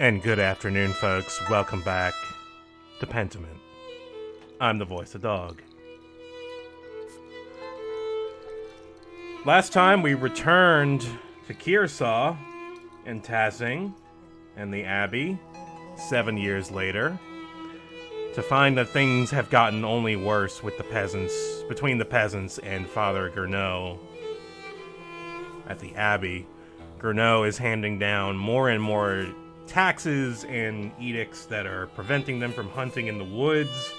And good afternoon, folks. Welcome back to Pentiment. I'm the voice of dog. Last time we returned to Kearsaw and Tassing and the Abbey 7 years later to find that things have gotten only worse with the peasants, between the peasants and Father Gurneau at the Abbey. Gurneau is handing down more and more taxes and edicts that are preventing them from hunting in the woods.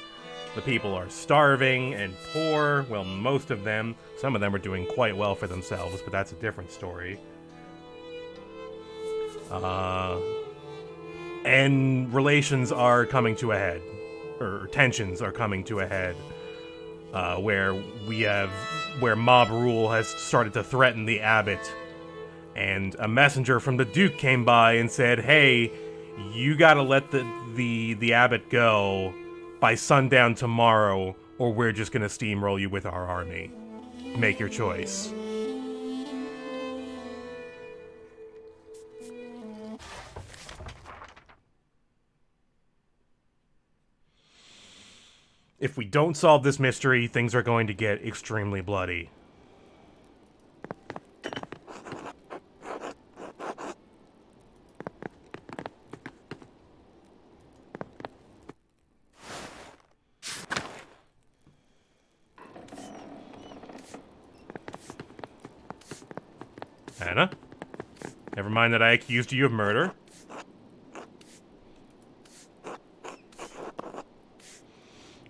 The people are starving and poor. Well, most of them. Some of them are doing quite well for themselves, but that's a different story. And relations are coming to a head. Or tensions are coming to a head. Where mob rule has started to threaten the abbot. And a messenger from the Duke came by and said, hey, you gotta let the abbot go by sundown tomorrow, or we're just gonna steamroll you with our army. Make your choice. If we don't solve this mystery, things are going to get extremely bloody. Anna? Never mind that I accused you of murder.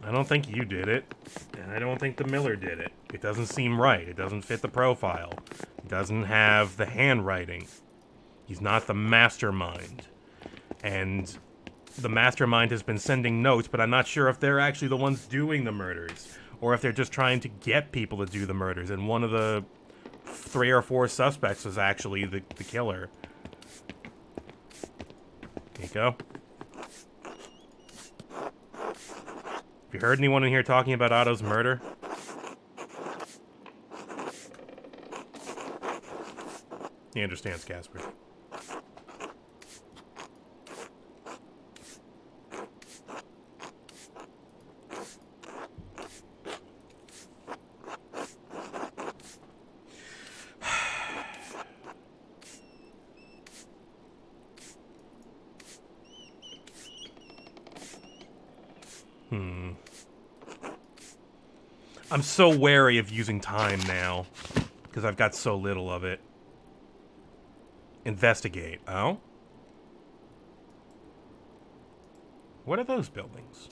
I don't think you did it, and I don't think the Miller did it. It doesn't seem right. It doesn't fit the profile. It doesn't have the handwriting. He's not the mastermind. And the mastermind has been sending notes, but I'm not sure if they're actually the ones doing the murders, or if they're just trying to get people to do the murders, and one of the 3 or 4 suspects was actually the killer. Nico? Have you heard anyone in here talking about Otto's murder? He understands, Casper. I'm so wary of using time now, because I've got so little of it. Investigate. Oh? What are those buildings?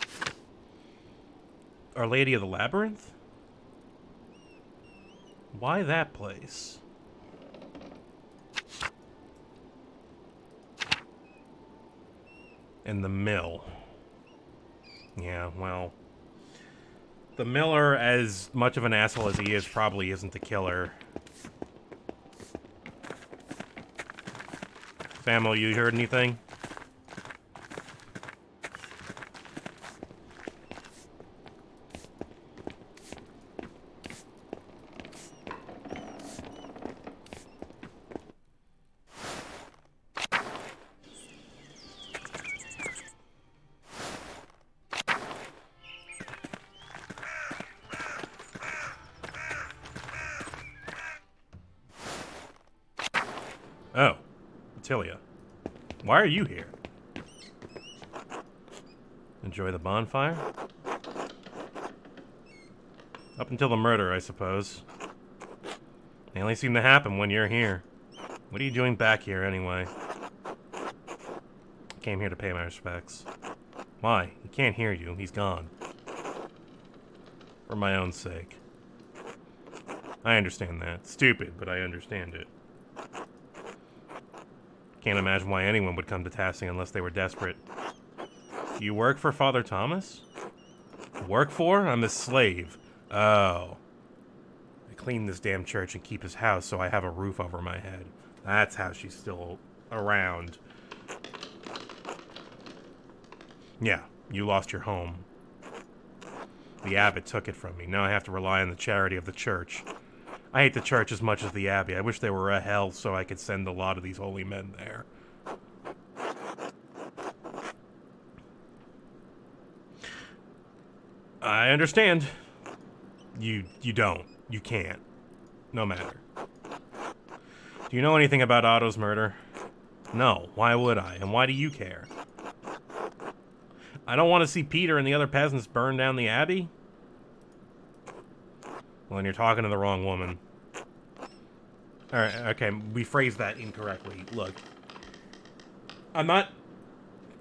Our Lady of the Labyrinth? Why that place? And the mill. Yeah, well... The Miller, as much of an asshole as he is, probably isn't the killer. Samuel, you heard anything? Oh, Attilia. Why are you here? Enjoy the bonfire? Up until the murder, I suppose. They only seem to happen when you're here. What are you doing back here, anyway? I came here to pay my respects. Why? He can't hear you. He's gone. For my own sake. I understand that. Stupid, but I understand it. Can't imagine why anyone would come to Tassing unless they were desperate. Do you work for Father Thomas? Work for? I'm his slave. Oh. I clean this damn church and keep his house so I have a roof over my head. That's how she's still around. Yeah, you lost your home. The abbot took it from me. Now I have to rely on the charity of the church. I hate the church as much as the abbey. I wish there were a hell so I could send a lot of these holy men there. I understand. You don't. You can't. No matter. Do you know anything about Otto's murder? No. Why would I? And why do you care? I don't want to see Peter and the other peasants burn down the abbey? Well, then you're talking to the wrong woman. Alright, okay, we phrased that incorrectly. Look. I'm not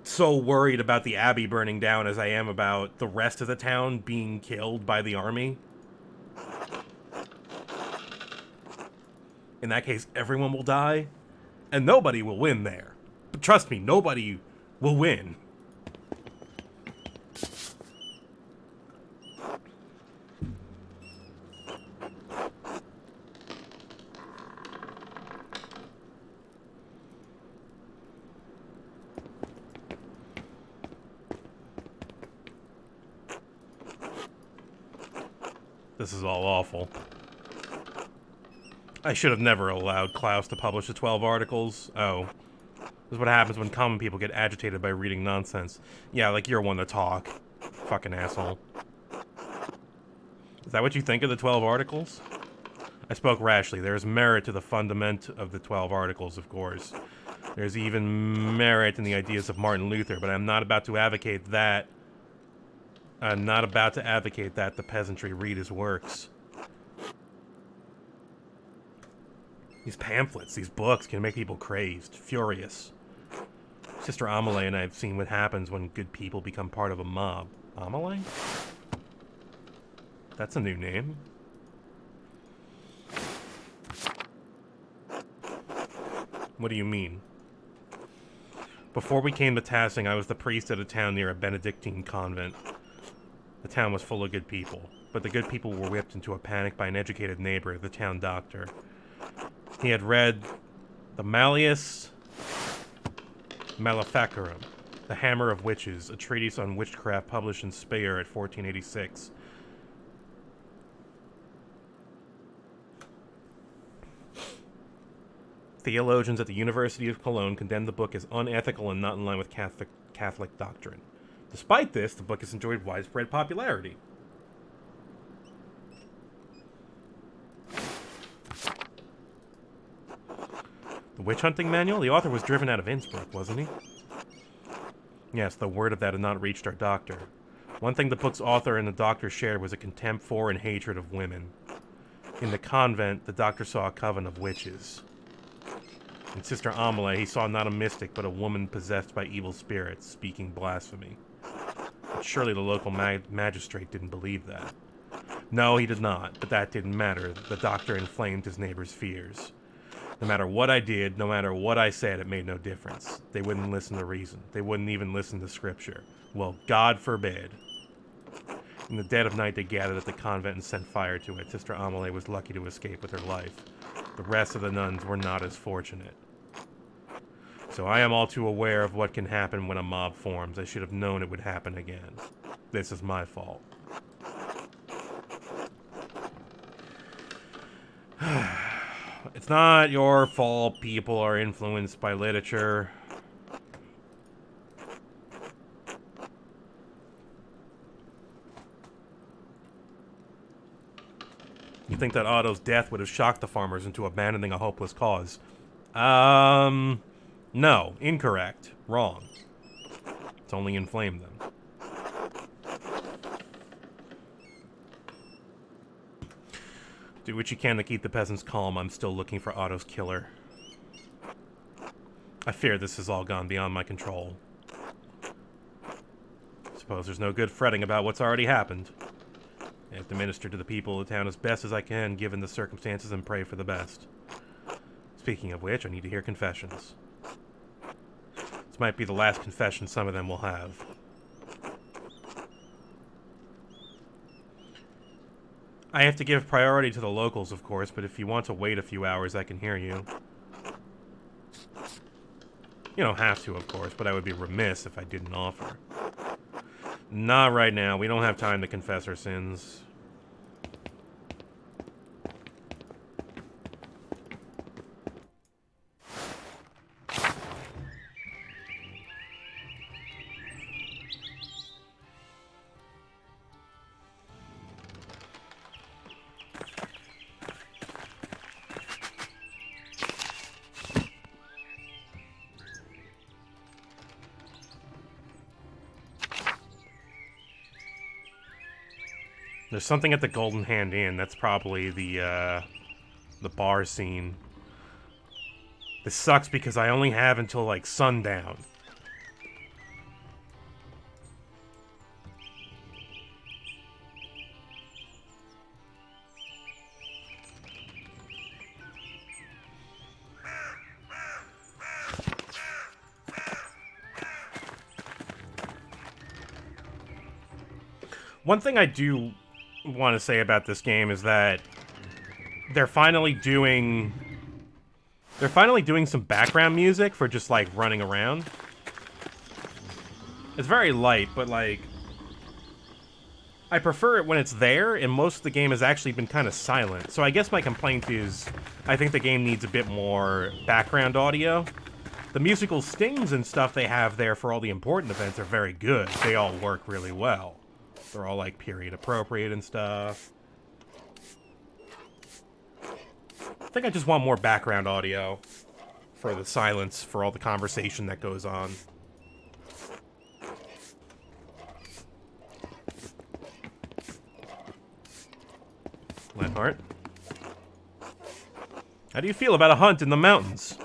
so worried about the abbey burning down as I am about the rest of the town being killed by the army. In that case, everyone will die, and nobody will win there. But trust me, nobody will win. This is all awful. I should have never allowed Klaus to publish the 12 articles. Oh. This is what happens when common people get agitated by reading nonsense. Yeah, like you're one to talk. Fucking asshole. Is that what you think of the 12 articles? I spoke rashly. There is merit to the fundament of the 12 articles, of course. There's even merit in the ideas of Martin Luther, but I'm not about to advocate that. I'm not about to advocate that the peasantry read his works. These pamphlets, these books can make people crazed, furious. Sister Amelie and I have seen what happens when good people become part of a mob. Amelie? That's a new name. What do you mean? Before we came to Tassing, I was the priest at a town near a Benedictine convent. The town was full of good people, but the good people were whipped into a panic by an educated neighbor, the town doctor. He had read the Malleus Maleficarum, The Hammer of Witches, a treatise on witchcraft published in Speyer at 1486. Theologians at the University of Cologne condemned the book as unethical and not in line with Catholic doctrine. Despite this, the book has enjoyed widespread popularity. The Witch Hunting Manual? The author was driven out of Innsbruck, wasn't he? Yes, the word of that had not reached our doctor. One thing the book's author and the doctor shared was a contempt for and hatred of women. In the convent, the doctor saw a coven of witches. In Sister Amelie, he saw not a mystic, but a woman possessed by evil spirits, speaking blasphemy. But surely the local magistrate didn't believe that. No, he did not, but that didn't matter. The doctor inflamed his neighbor's fears. No matter what I did, no matter what I said, it made no difference. They wouldn't listen to reason. They wouldn't even listen to scripture. Well, God forbid. In the dead of night, they gathered at the convent and set fire to it. Sister Amelie was lucky to escape with her life. The rest of the nuns were not as fortunate. So I am all too aware of what can happen when a mob forms. I should have known it would happen again. This is my fault. It's not your fault people are influenced by literature. You think that Otto's death would have shocked the farmers into abandoning a hopeless cause? No. Incorrect. Wrong. It's only inflamed them. Do what you can to keep the peasants calm. I'm still looking for Otto's killer. I fear this has all gone beyond my control. Suppose there's no good fretting about what's already happened. I have to minister to the people of the town as best as I can, given the circumstances, and pray for the best. Speaking of which, I need to hear confessions. This might be the last confession some of them will have. I have to give priority to the locals, of course, but if you want to wait a few hours, I can hear you. You don't have to, of course, but I would be remiss if I didn't offer. Not right now. We don't have time to confess our sins. There's something at the Golden Hand Inn. That's probably the bar scene. This sucks because I only have until, like, sundown. One thing I do want to say about this game is that they're finally doing some background music for just, like, running around. It's very light, but, like, I prefer it when it's there, and most of the game has actually been kind of silent. So I guess my complaint is I think the game needs a bit more background audio. The musical stings and stuff they have there for all the important events are very good. They all work really well. They're all, like, period appropriate and stuff. I think I just want more background audio for the silence, for all the conversation that goes on. Lenhart, how do you feel about a hunt in the mountains?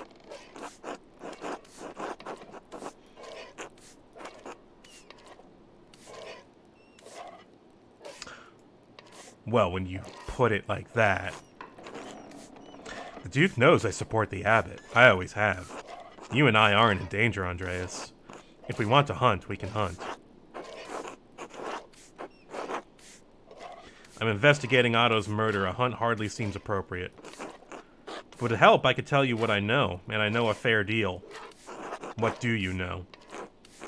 Well, when you put it like that. The Duke knows I support the Abbot. I always have. You and I aren't in danger, Andreas. If we want to hunt, we can hunt. I'm investigating Otto's murder. A hunt hardly seems appropriate. If it would help, I could tell you what I know, and I know a fair deal. What do you know?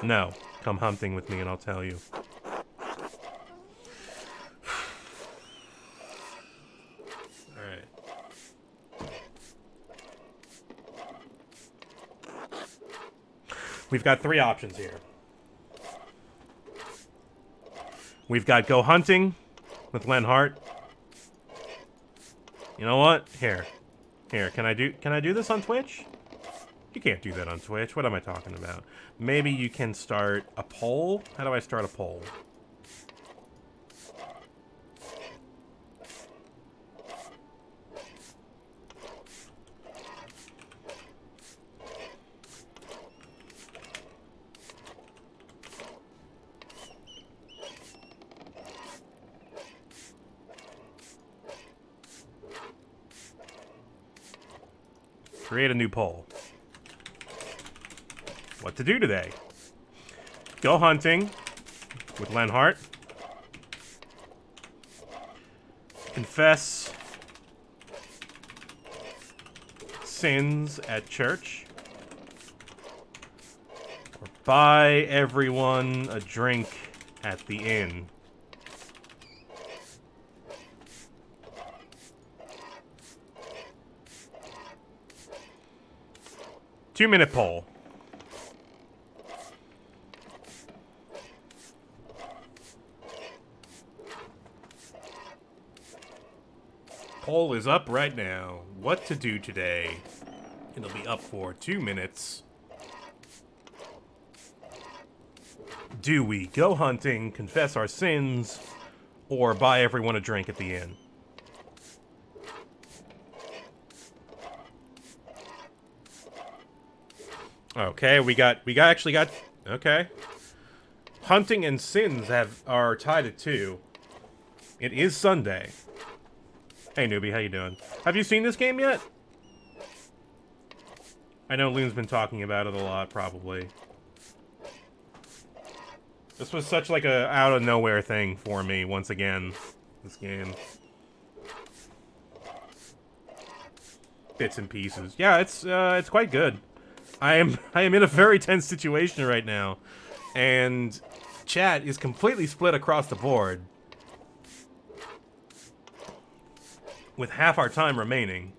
No. Come hunting with me and I'll tell you. We've got 3 options here. We've got go hunting with Lenhart. You know what? Here. Can I do this on Twitch? You can't do that on Twitch. What am I talking about? Maybe you can start a poll? How do I start a poll? Create a new poll. What to do today? Go hunting with Lenhart. Confess sins at church. Or buy everyone a drink at the inn. Two-minute poll. Poll is up right now. What to do today? It'll be up for 2 minutes. Do we go hunting, confess our sins, or buy everyone a drink at the inn? Okay, we actually got okay. Hunting and sins are tied at 2. It is Sunday. Hey newbie, how you doing? Have you seen this game yet? I know Loon's been talking about it a lot, probably. This was such like a out of nowhere thing for me once again. This game. Bits and pieces. Yeah, it's quite good. I am in a very tense situation right now, and chat is completely split across the board, with half our time remaining.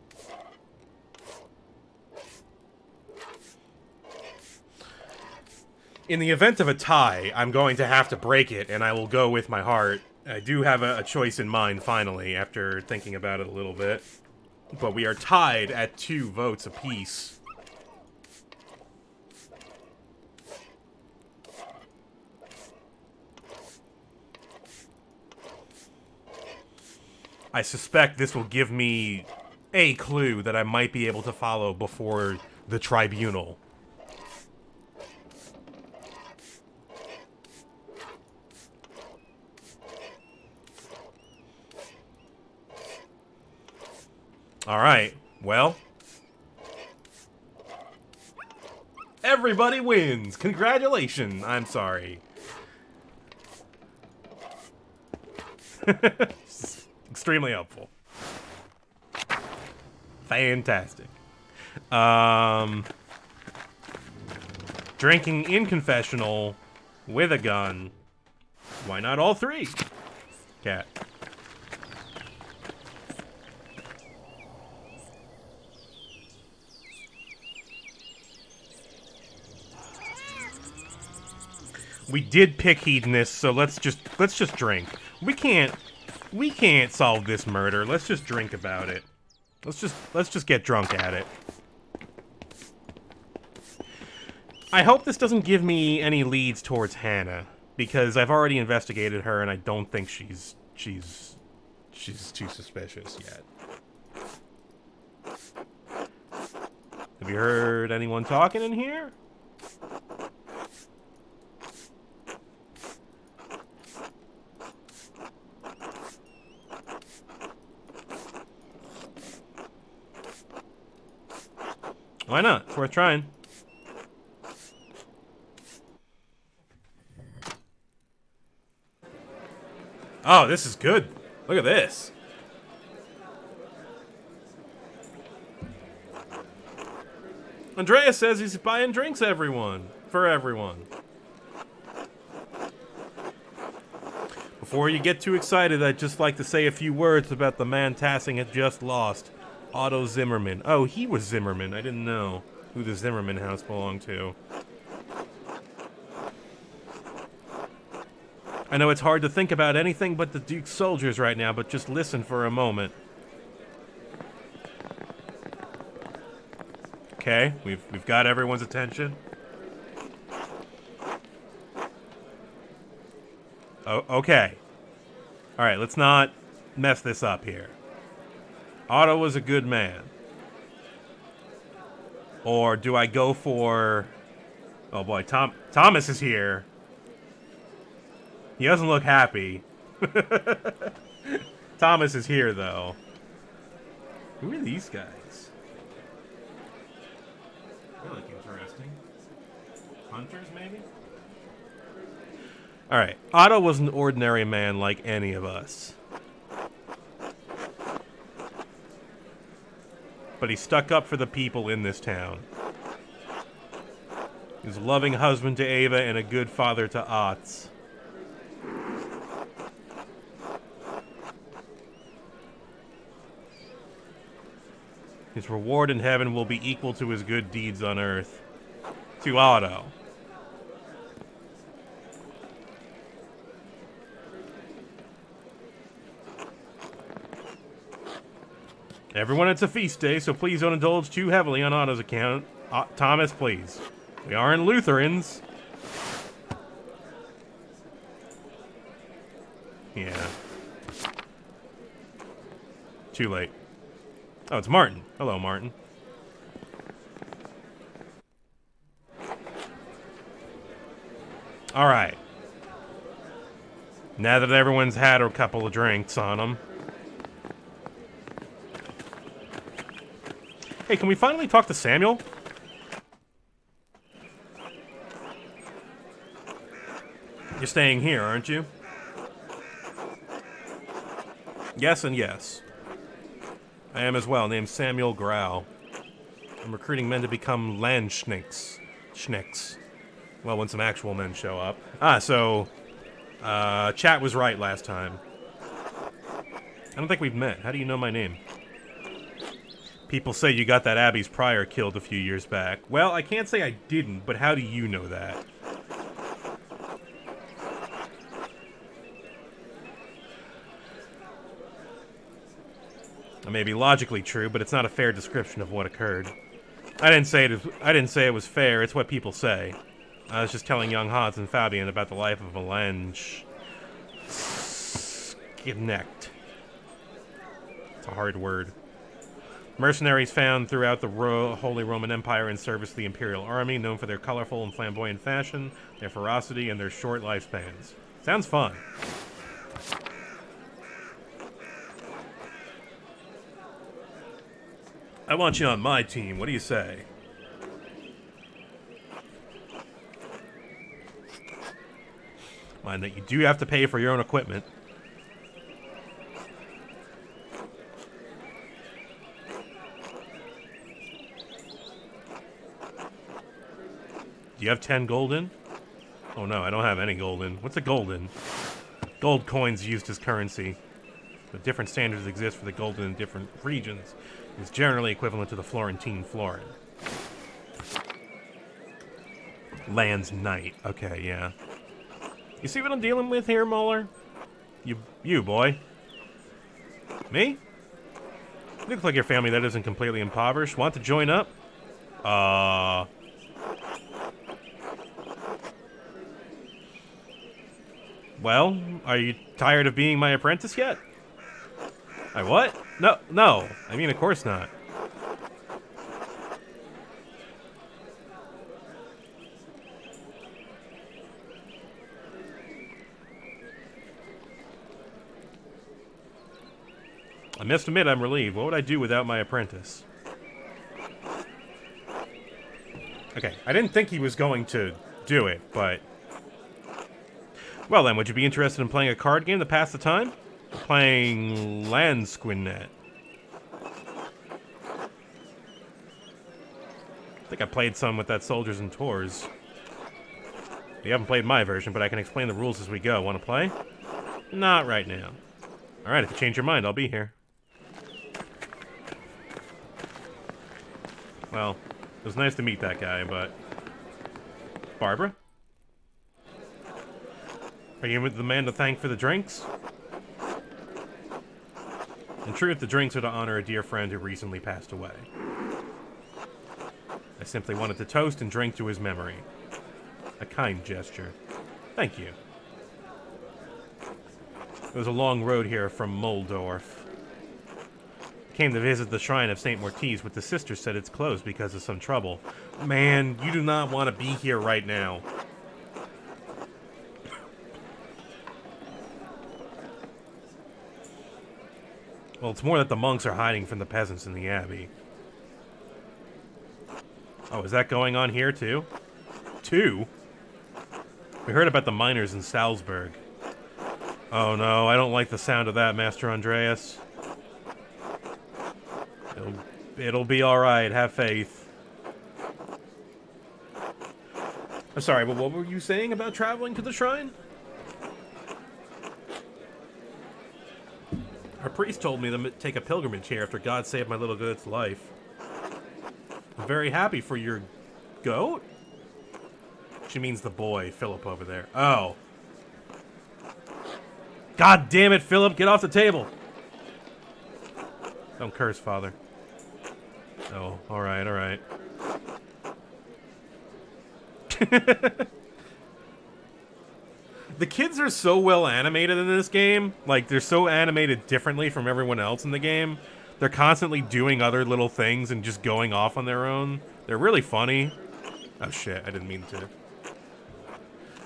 In the event of a tie, I'm going to have to break it, and I will go with my heart. I do have a choice in mind, finally, after thinking about it a little bit. But we are tied at 2 votes apiece. I suspect this will give me a clue that I might be able to follow before the tribunal. Alright, well. Everybody wins! Congratulations! I'm sorry. Extremely helpful. Fantastic. Drinking in confessional with a gun. Why not all three? Cat. We did pick hedonist, so let's just drink. We can't solve this murder. Let's just drink about it. Let's just get drunk at it. I hope this doesn't give me any leads towards Hannah, because I've already investigated her and I don't think she's too suspicious yet. Have you heard anyone talking in here? Why not? It's worth trying. Oh, this is good. Look at this. Andreas says he's buying drinks for everyone. Before you get too excited, I'd just like to say a few words about the man Tassing had just lost. Otto Zimmerman. Oh, he was Zimmerman. I didn't know who the Zimmerman house belonged to. I know it's hard to think about anything but the Duke's soldiers right now, but just listen for a moment. Okay, we've got everyone's attention. Oh, okay. All right, let's not mess this up here. Otto was a good man. Or do I go for... Oh boy, Thomas is here. He doesn't look happy. Thomas is here, though. Who are these guys? They look interesting. Hunters, maybe? Alright, Otto was an ordinary man like any of us. But he stuck up for the people in this town. He was a loving husband to Ava and a good father to Otz. His reward in heaven will be equal to his good deeds on earth. To Otto. Everyone, it's a feast day, so please don't indulge too heavily on Otto's account. Thomas, please. We aren't Lutherans. Yeah. Too late. Oh, it's Martin. Hello, Martin. Alright. Now that everyone's had a couple of drinks on them. Hey, can we finally talk to Samuel? You're staying here, aren't you? Yes and yes. I am as well, named Samuel Grau. I'm recruiting men to become Landschnicks. Schnicks. Well, when some actual men show up. Chat was right last time. I don't think we've met. How do you know my name? People say you got that Abby's prior killed a few years back. Well, I can't say I didn't, but how do you know that? It may be logically true, but it's not a fair description of what occurred. I didn't say it was fair. It's what people say. I was just telling young Hans and Fabian about the life of a Lange. Sknecht. It's a hard word. Mercenaries found throughout the Holy Roman Empire in service to the Imperial Army, known for their colorful and flamboyant fashion, their ferocity, and their short lifespans. Sounds fun. I want you on my team. What do you say? Mind that you do have to pay for your own equipment. Do you have 10 golden? Oh no, I don't have any golden. What's a golden? Gold coins used as currency. But different standards exist for the golden in different regions. It's generally equivalent to the Florentine florin. Land's Knight. Okay, yeah. You see what I'm dealing with here, Muller? You boy. Me? You look like your family that isn't completely impoverished. Want to join up? Well, are you tired of being my apprentice yet? I what? No. I mean, of course not. I must admit I'm relieved. What would I do without my apprentice? Okay, I didn't think he was going to do it, but... Well then, would you be interested in playing a card game to pass the time? Playing Landsquinnet. I think I played some with that Soldiers and Tours. You haven't played my version, but I can explain the rules as we go. Want to play? Not right now. Alright, if you change your mind, I'll be here. Well, it was nice to meet that guy, but... Barbara? Are you the man to thank for the drinks? In truth, the drinks are to honor a dear friend who recently passed away. I simply wanted to toast and drink to his memory. A kind gesture. Thank you. It was a long road here from Moldorf. Came to visit the shrine of St. Mortiz, but the sister said it's closed because of some trouble. Man, you do not want to be here right now. Well, it's more that the monks are hiding from the peasants in the abbey. Oh, is that going on here, too? We heard about the miners in Salzburg. Oh no, I don't like the sound of that, Master Andreas. It'll be alright, have faith. I'm sorry, but what were you saying about traveling to the shrine? Our priest told me to take a pilgrimage here after God saved my little goat's life. I'm very happy for your goat? She means the boy, Philip, over there. Oh. God damn it, Philip, get off the table! Don't curse, Father. Oh, alright. The kids are so well animated in this game. Like, they're so animated differently from everyone else in the game. They're constantly doing other little things and just going off on their own. They're really funny. Oh shit, I didn't mean to.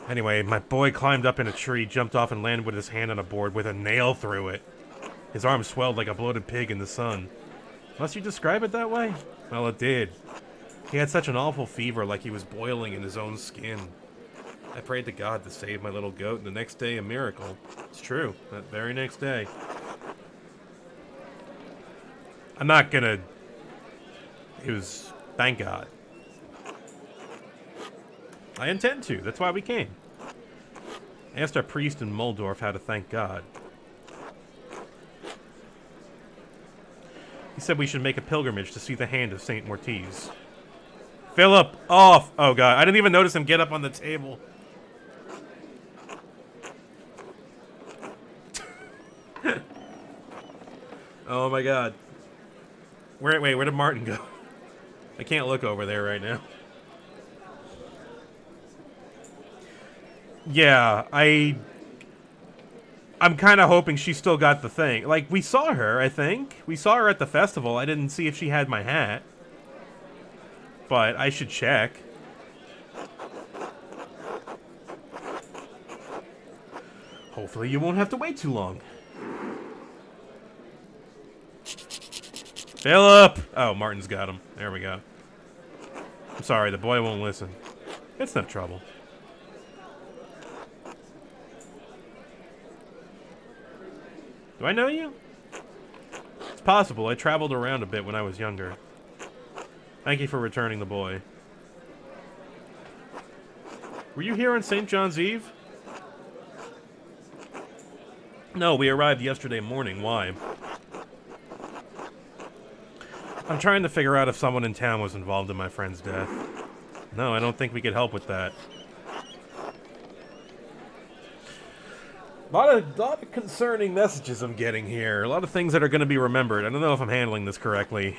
Anyway, my boy climbed up in a tree, jumped off and landed with his hand on a board with a nail through it. His arm swelled like a bloated pig in the sun. Must you describe it that way? Well, it did. He had such an awful fever, like he was boiling in his own skin. I prayed to God to save my little goat, and the next day, a miracle. It's true, that very next day. I'm not gonna... It was... Thank God. I intend to, that's why we came. I asked our priest in Moldorf how to thank God. He said we should make a pilgrimage to see the hand of St. Mortiz. Philip, off! Oh God, I didn't even notice him get up on the table. Oh my God. Wait, where did Martin go? I can't look over there right now. Yeah, I'm kind of hoping she still got the thing. Like, we saw her, I think. We saw her at the festival. I didn't see if she had my hat. But I should check. Hopefully you won't have to wait too long. Philip! Oh, Martin's got him. There we go. I'm sorry, the boy won't listen. It's no trouble. Do I know you? It's possible. I traveled around a bit when I was younger. Thank you for returning the boy. Were you here on St. John's Eve? No, we arrived yesterday morning. Why? I'm trying to figure out if someone in town was involved in my friend's death. No, I don't think we could help with that. A lot of concerning messages I'm getting here. A lot of things that are going to be remembered. I don't know if I'm handling this correctly.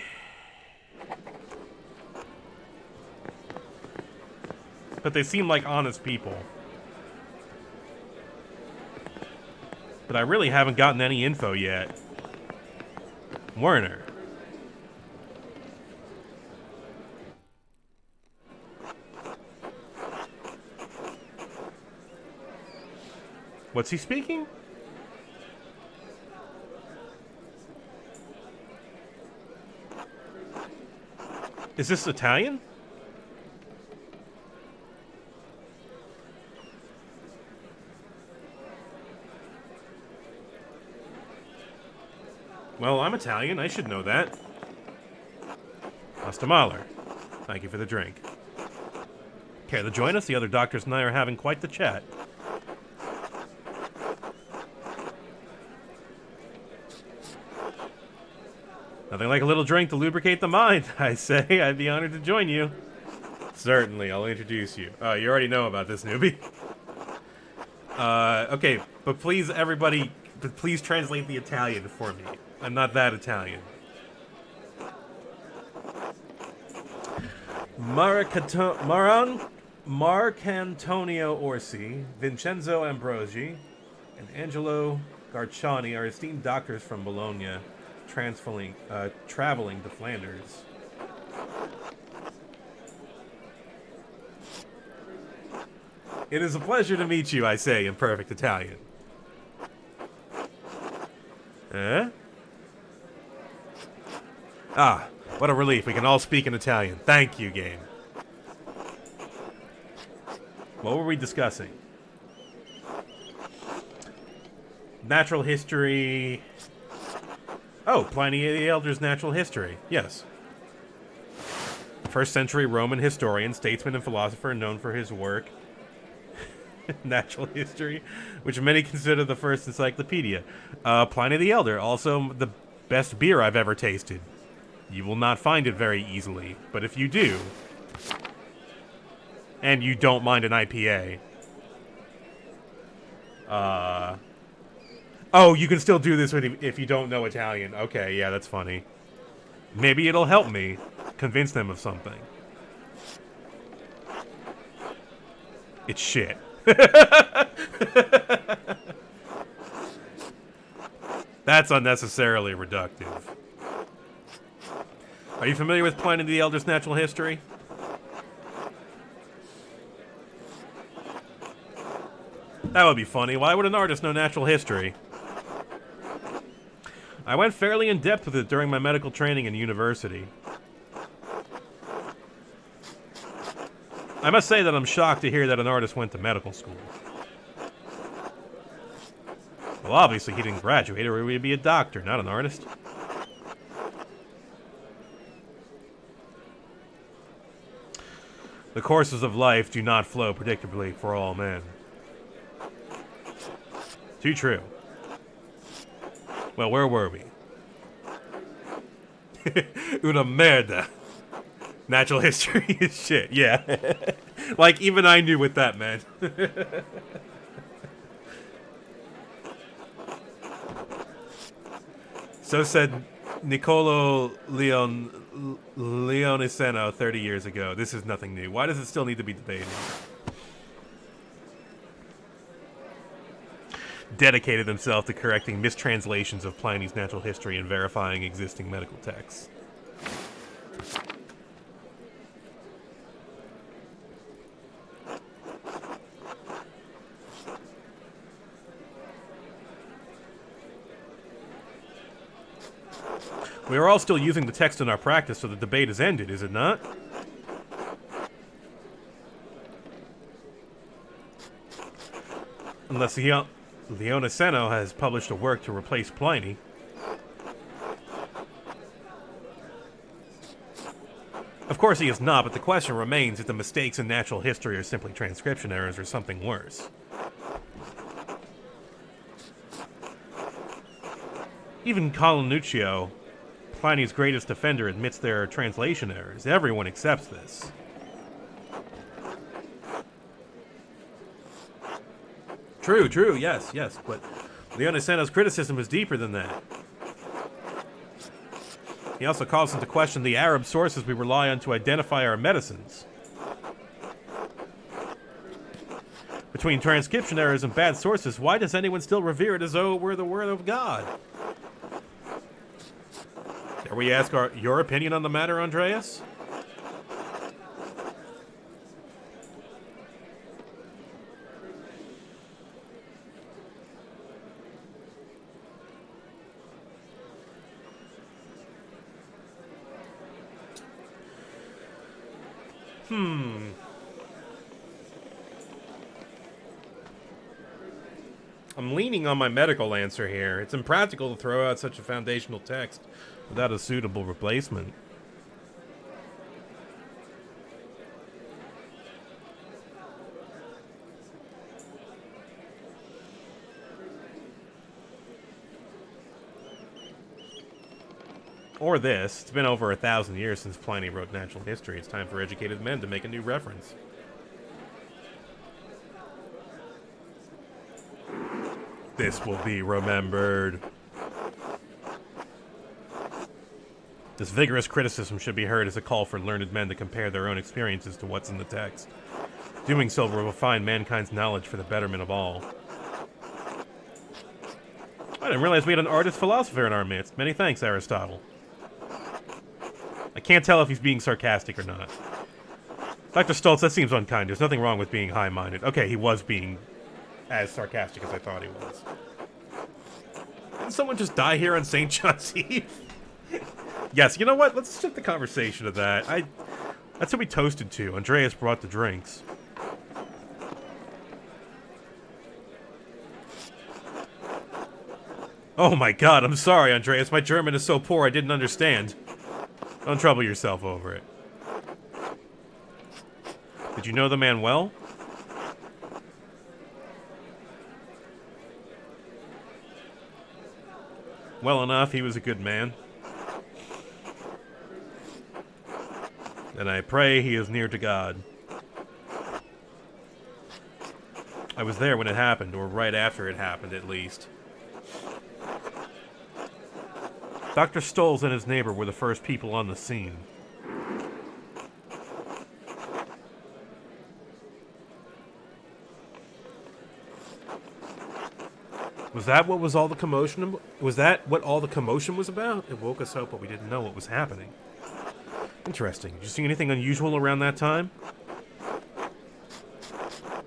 But they seem like honest people. But I really haven't gotten any info yet. Werner. What's he speaking? Is this Italian? Well, I'm Italian. I should know that. Pasta Mahler. Thank you for the drink. Care to join us? The other doctors and I are having quite the chat. Nothing like a little drink to lubricate the mind, I say. I'd be honored to join you. Certainly, I'll introduce you. Oh, you already know about this, newbie. Okay, but please, everybody, please translate the Italian for me. I'm not that Italian. Marcantonio Orsi, Vincenzo Ambrogi, and Angelo Garciani are esteemed doctors from Bologna, traveling to Flanders. It is a pleasure to meet you, I say in perfect Italian. Eh? Ah, what a relief. We can all speak in Italian. Thank you, game. What were we discussing? Natural history. Oh, Pliny the Elder's natural history. Yes. First century Roman historian, statesman, and philosopher known for his work, Natural History, which many consider the first encyclopedia. Pliny the Elder, also the best beer I've ever tasted. You will not find it very easily, but if you do, and you don't mind an IPA, oh, you can still do this if you don't know Italian. Okay, yeah, that's funny. Maybe it'll help me convince them of something. It's shit. That's unnecessarily reductive. Are you familiar with Pliny the Elder's natural history? That would be funny. Why would an artist know natural history? I went fairly in depth with it during my medical training in university. I must say that I'm shocked to hear that an artist went to medical school. Well, obviously he didn't graduate, or he would be a doctor, not an artist. The courses of life do not flow predictably for all men. Too true. Well, where were we? Una merda. Natural history is shit, yeah. Like, even I knew what that meant. So said Niccolo Leoniceno 30 years ago. This is nothing new. Why does it still need to be debated? dedicated himself to correcting mistranslations of Pliny's natural history and verifying existing medical texts. We are all still using the text in our practice, so the debate is ended, is it not? Unless Leoniceno has published a work to replace Pliny. Of course he has not, but the question remains if the mistakes in natural history are simply transcription errors or something worse. Even Colonuccio, Pliny's greatest defender, admits there are translation errors. Everyone accepts this. True, yes, but Leoniceno's criticism is deeper than that. He also calls into question the Arab sources we rely on to identify our medicines. Between transcription errors and bad sources, why does anyone still revere it as though it were the word of God? Dare we ask your opinion on the matter, Andreas? I'm leaning on my medical answer here. It's impractical to throw out such a foundational text without a suitable replacement. Or this. It's been over 1,000 years since Pliny wrote natural history. It's time for educated men to make a new reference. This will be remembered. This vigorous criticism should be heard as a call for learned men to compare their own experiences to what's in the text. Doing so will refine mankind's knowledge for the betterment of all. I didn't realize we had an artist philosopher in our midst. Many thanks, Aristotle. I can't tell if he's being sarcastic or not. Dr. Stoltz, that seems unkind. There's nothing wrong with being high-minded. Okay, he was being as sarcastic as I thought he was. Didn't someone just die here on St. John's Eve? Yes, you know what? Let's shift the conversation to that. That's who we toasted to. Andreas brought the drinks. Oh my god, I'm sorry, Andreas. My German is so poor I didn't understand. Don't trouble yourself over it. Did you know the man well? Well enough, he was a good man. And I pray he is near to God. I was there when it happened, or right after it happened, at least. Dr. Stolz and his neighbor were the first people on the scene. Was that what was all the commotion? Was that what all the commotion was about? It woke us up, but we didn't know what was happening. Interesting. Did you see anything unusual around that time?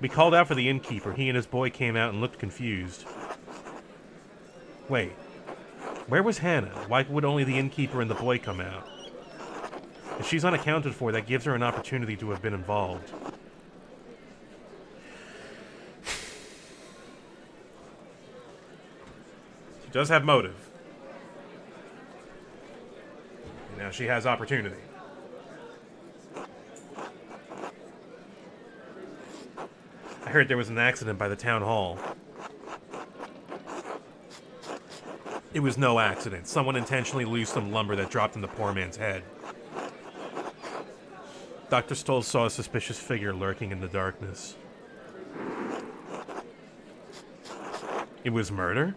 We called out for the innkeeper. He and his boy came out and looked confused. Wait. Where was Hannah? Why would only the innkeeper and the boy come out? If she's unaccounted for, that gives her an opportunity to have been involved. She does have motive. And now she has opportunity. I heard there was an accident by the town hall. It was no accident. Someone intentionally loosed some lumber that dropped in the poor man's head. Dr. Stolz saw a suspicious figure lurking in the darkness. It was murder?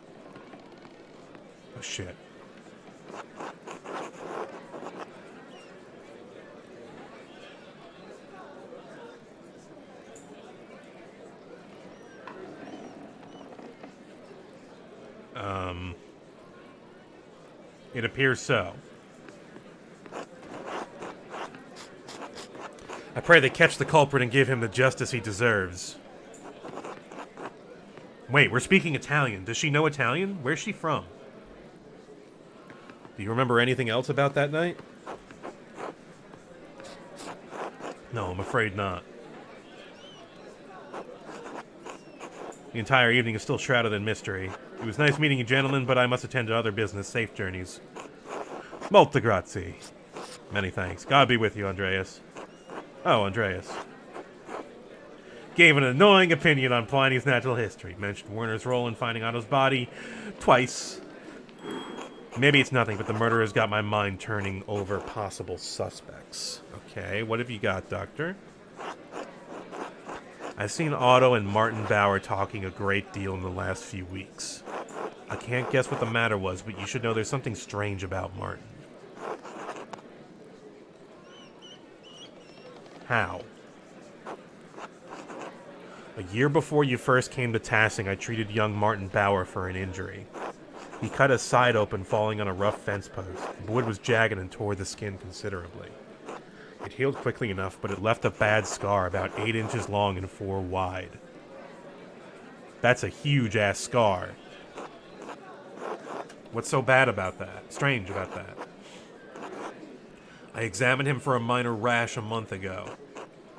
Oh, shit. It appears so. I pray they catch the culprit and give him the justice he deserves. Wait, we're speaking Italian. Does she know Italian? Where's she from? Do you remember anything else about that night? No, I'm afraid not. The entire evening is still shrouded in mystery. It was nice meeting you, gentlemen, but I must attend to other business. Safe journeys. Molto grazie. Many thanks. God be with you, Andreas. Oh, Andreas. Gave an annoying opinion on Pliny's natural history. Mentioned Werner's role in finding Otto's body twice. Maybe it's nothing, but the murderer's got my mind turning over possible suspects. Okay, what have you got, Doctor? I've seen Otto and Martin Bauer talking a great deal in the last few weeks. I can't guess what the matter was, but you should know there's something strange about Martin. How? A year before you first came to Tassing, I treated young Martin Bauer for an injury. He cut his side open, falling on a rough fence post. The wood was jagged and tore the skin considerably. It healed quickly enough, but it left a bad scar about 8 inches long and 4 wide. That's a huge-ass scar. What's so bad about that? Strange about that? I examined him for a minor rash a month ago.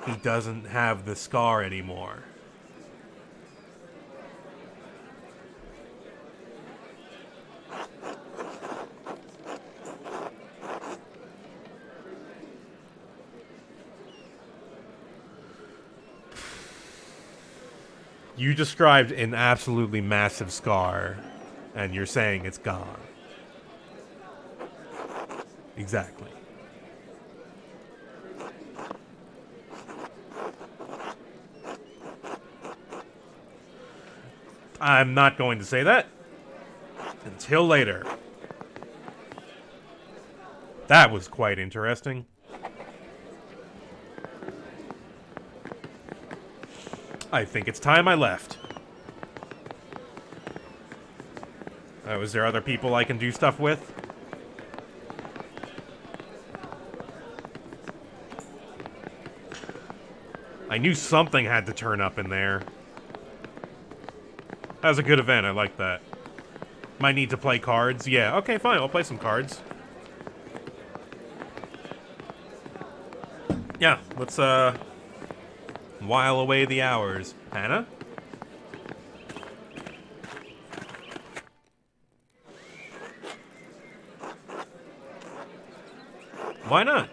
He doesn't have the scar anymore. You described an absolutely massive scar, and you're saying it's gone. Exactly. I'm not going to say that until later. That was quite interesting. I think it's time I left. Oh, is there other people I can do stuff with? I knew something had to turn up in there. That was a good event, I like that. Might need to play cards. Yeah, okay, fine, I'll play some cards. Yeah, let's, while away the hours. Hannah? Why not?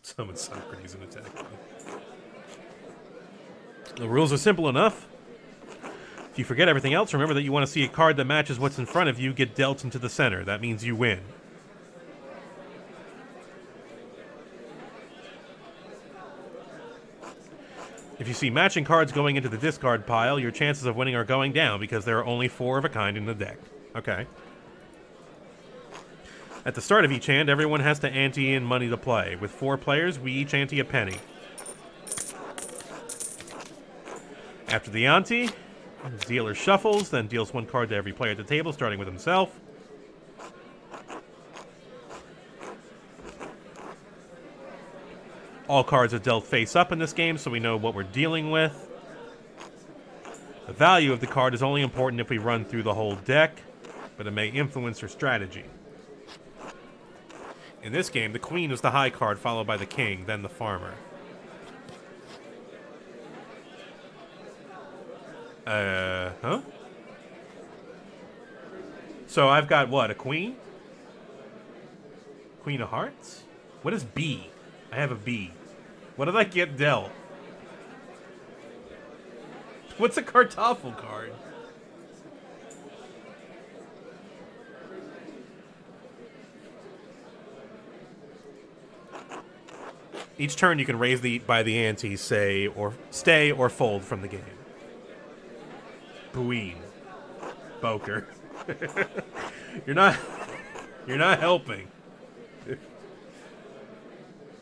Summon Socrates and attack me. The rules are simple enough. If you forget everything else, remember that you want to see a card that matches what's in front of you get dealt into the center. That means you win. If you see matching cards going into the discard pile, your chances of winning are going down because there are only 4 of a kind in the deck. Okay. At the start of each hand, everyone has to ante in money to play. With 4 players, we each ante a penny. After the ante, the dealer shuffles, then deals 1 card to every player at the table, starting with himself. All cards are dealt face up in this game, so we know what we're dealing with. The value of the card is only important if we run through the whole deck, but it may influence your strategy. In this game, the queen is the high card, followed by the king, then the farmer. Huh? So I've got what, a queen? Queen of hearts? What is B? I have a B. What did I get dealt? What's a Kartoffel card? Each turn you can raise by the ante, say, or stay or fold from the game. Bouine. Boker. You're not helping.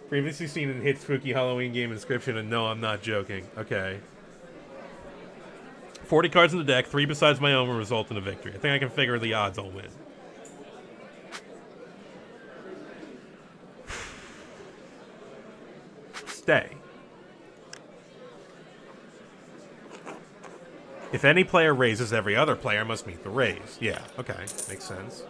Previously seen in hit spooky Halloween game inscription, and no, I'm not joking. Okay. 40 cards in the deck, 3 besides my own will result in a victory. I think I can figure the odds I'll win. Stay. If any player raises, every other player must meet the raise. Yeah, okay. Makes sense.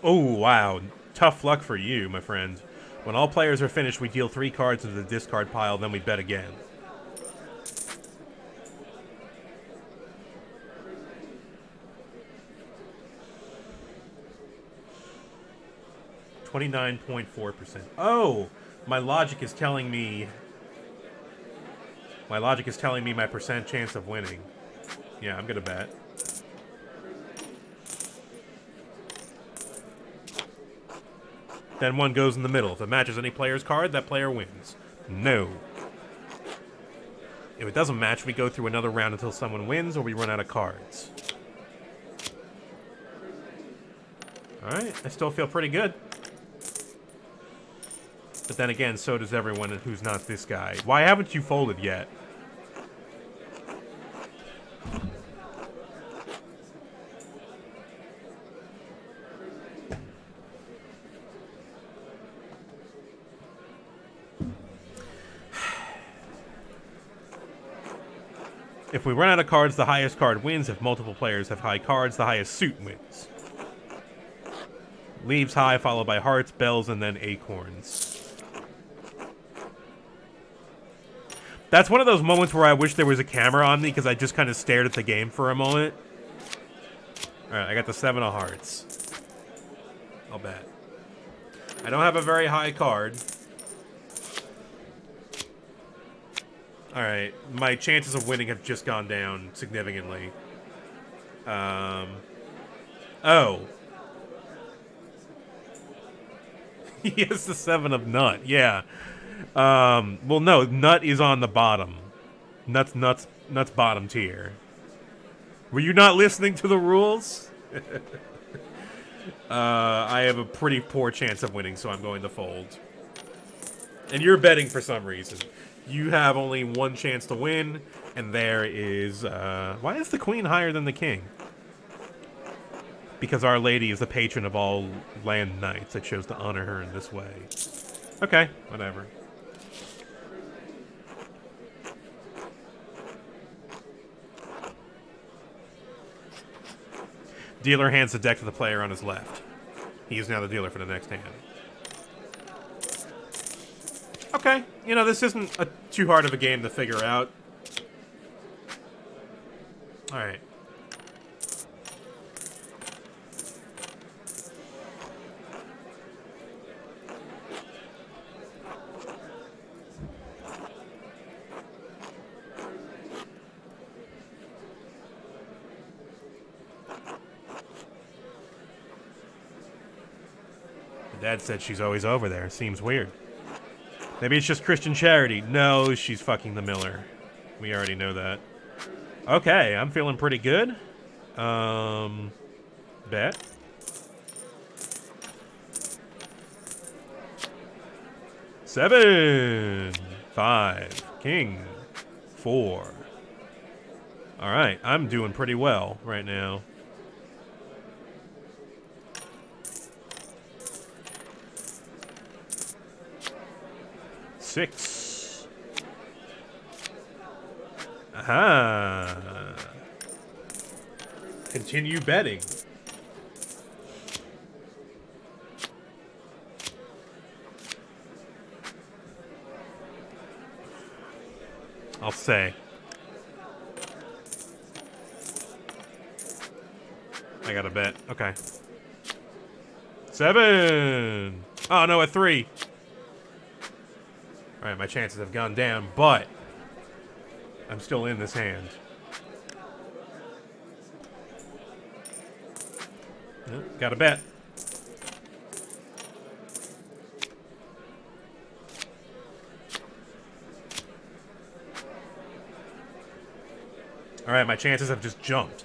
Oh, wow. Tough luck for you, my friend. When all players are finished, we deal 3 cards into the discard pile, then we bet again. $29.4%. Oh! My logic is telling me... My logic is telling me my percent chance of winning. Yeah, I'm gonna bet. Then one goes in the middle. If it matches any player's card, that player wins. No. If it doesn't match, we go through another round until someone wins or we run out of cards. Alright, I still feel pretty good. But then again, so does everyone who's not this guy. Why haven't you folded yet? If we run out of cards, the highest card wins. If multiple players have high cards, the highest suit wins. Leaves high, followed by hearts, bells, and then acorns. That's one of those moments where I wish there was a camera on me because I just kind of stared at the game for a moment. Alright, I got the 7 of hearts. I'll bet. I don't have a very high card. Alright, my chances of winning have just gone down significantly. Oh. He has the 7 of nut, yeah. Well, no, nut is on the bottom. Nuts bottom tier. Were you not listening to the rules? I have a pretty poor chance of winning, so I'm going to fold. And you're betting for some reason. You have only one chance to win, and there is, why is the queen higher than the king? Because Our Lady is the patron of all land knights. I chose to honor her in this way. Okay, whatever. Dealer hands the deck to the player on his left. He is now the dealer for the next hand. Okay, you know, this isn't too hard of a game to figure out. Alright. Dad said she's always over there. Seems weird. Maybe it's just Christian charity. No, she's fucking the miller. We already know that. Okay, I'm feeling pretty good. Bet. Seven. 5. King. 4. Alright, I'm doing pretty well right now. Six. Aha. Continue betting. I'll say. I got a bet. Okay. 7. Oh, no, a 3. Alright, my chances have gone down, but I'm still in this hand. Yep, got a bet. Alright, my chances have just jumped.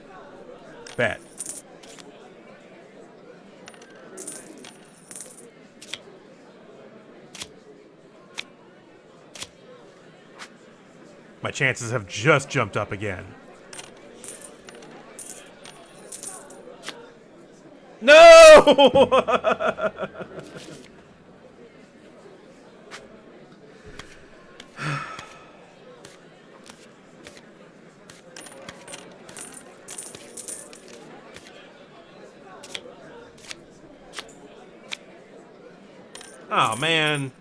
Bet. My chances have just jumped up again. No! Oh, man.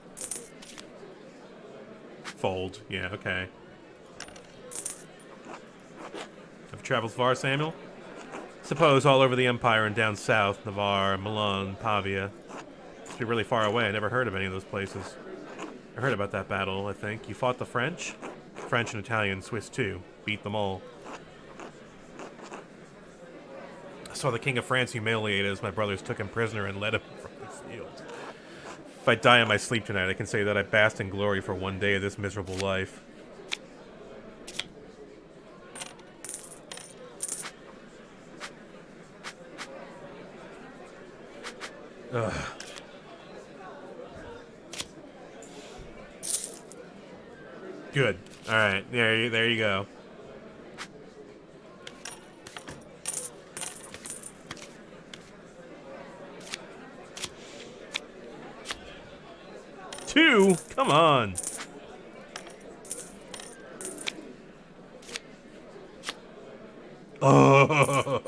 Fold. Yeah, okay. Have you traveled far, Samuel? Suppose all over the Empire and down south, Navarre, Milan, Pavia. Must be really far away. I never heard of any of those places. I heard about that battle, I think. You fought the French? French and Italian, Swiss too. Beat them all. I saw the King of France humiliated as my brothers took him prisoner and led him from the field. If I die in my sleep tonight, I can say that I basked in glory for one day of this miserable life. Ugh. Good. Alright, there you go. Two? Come on. Oh.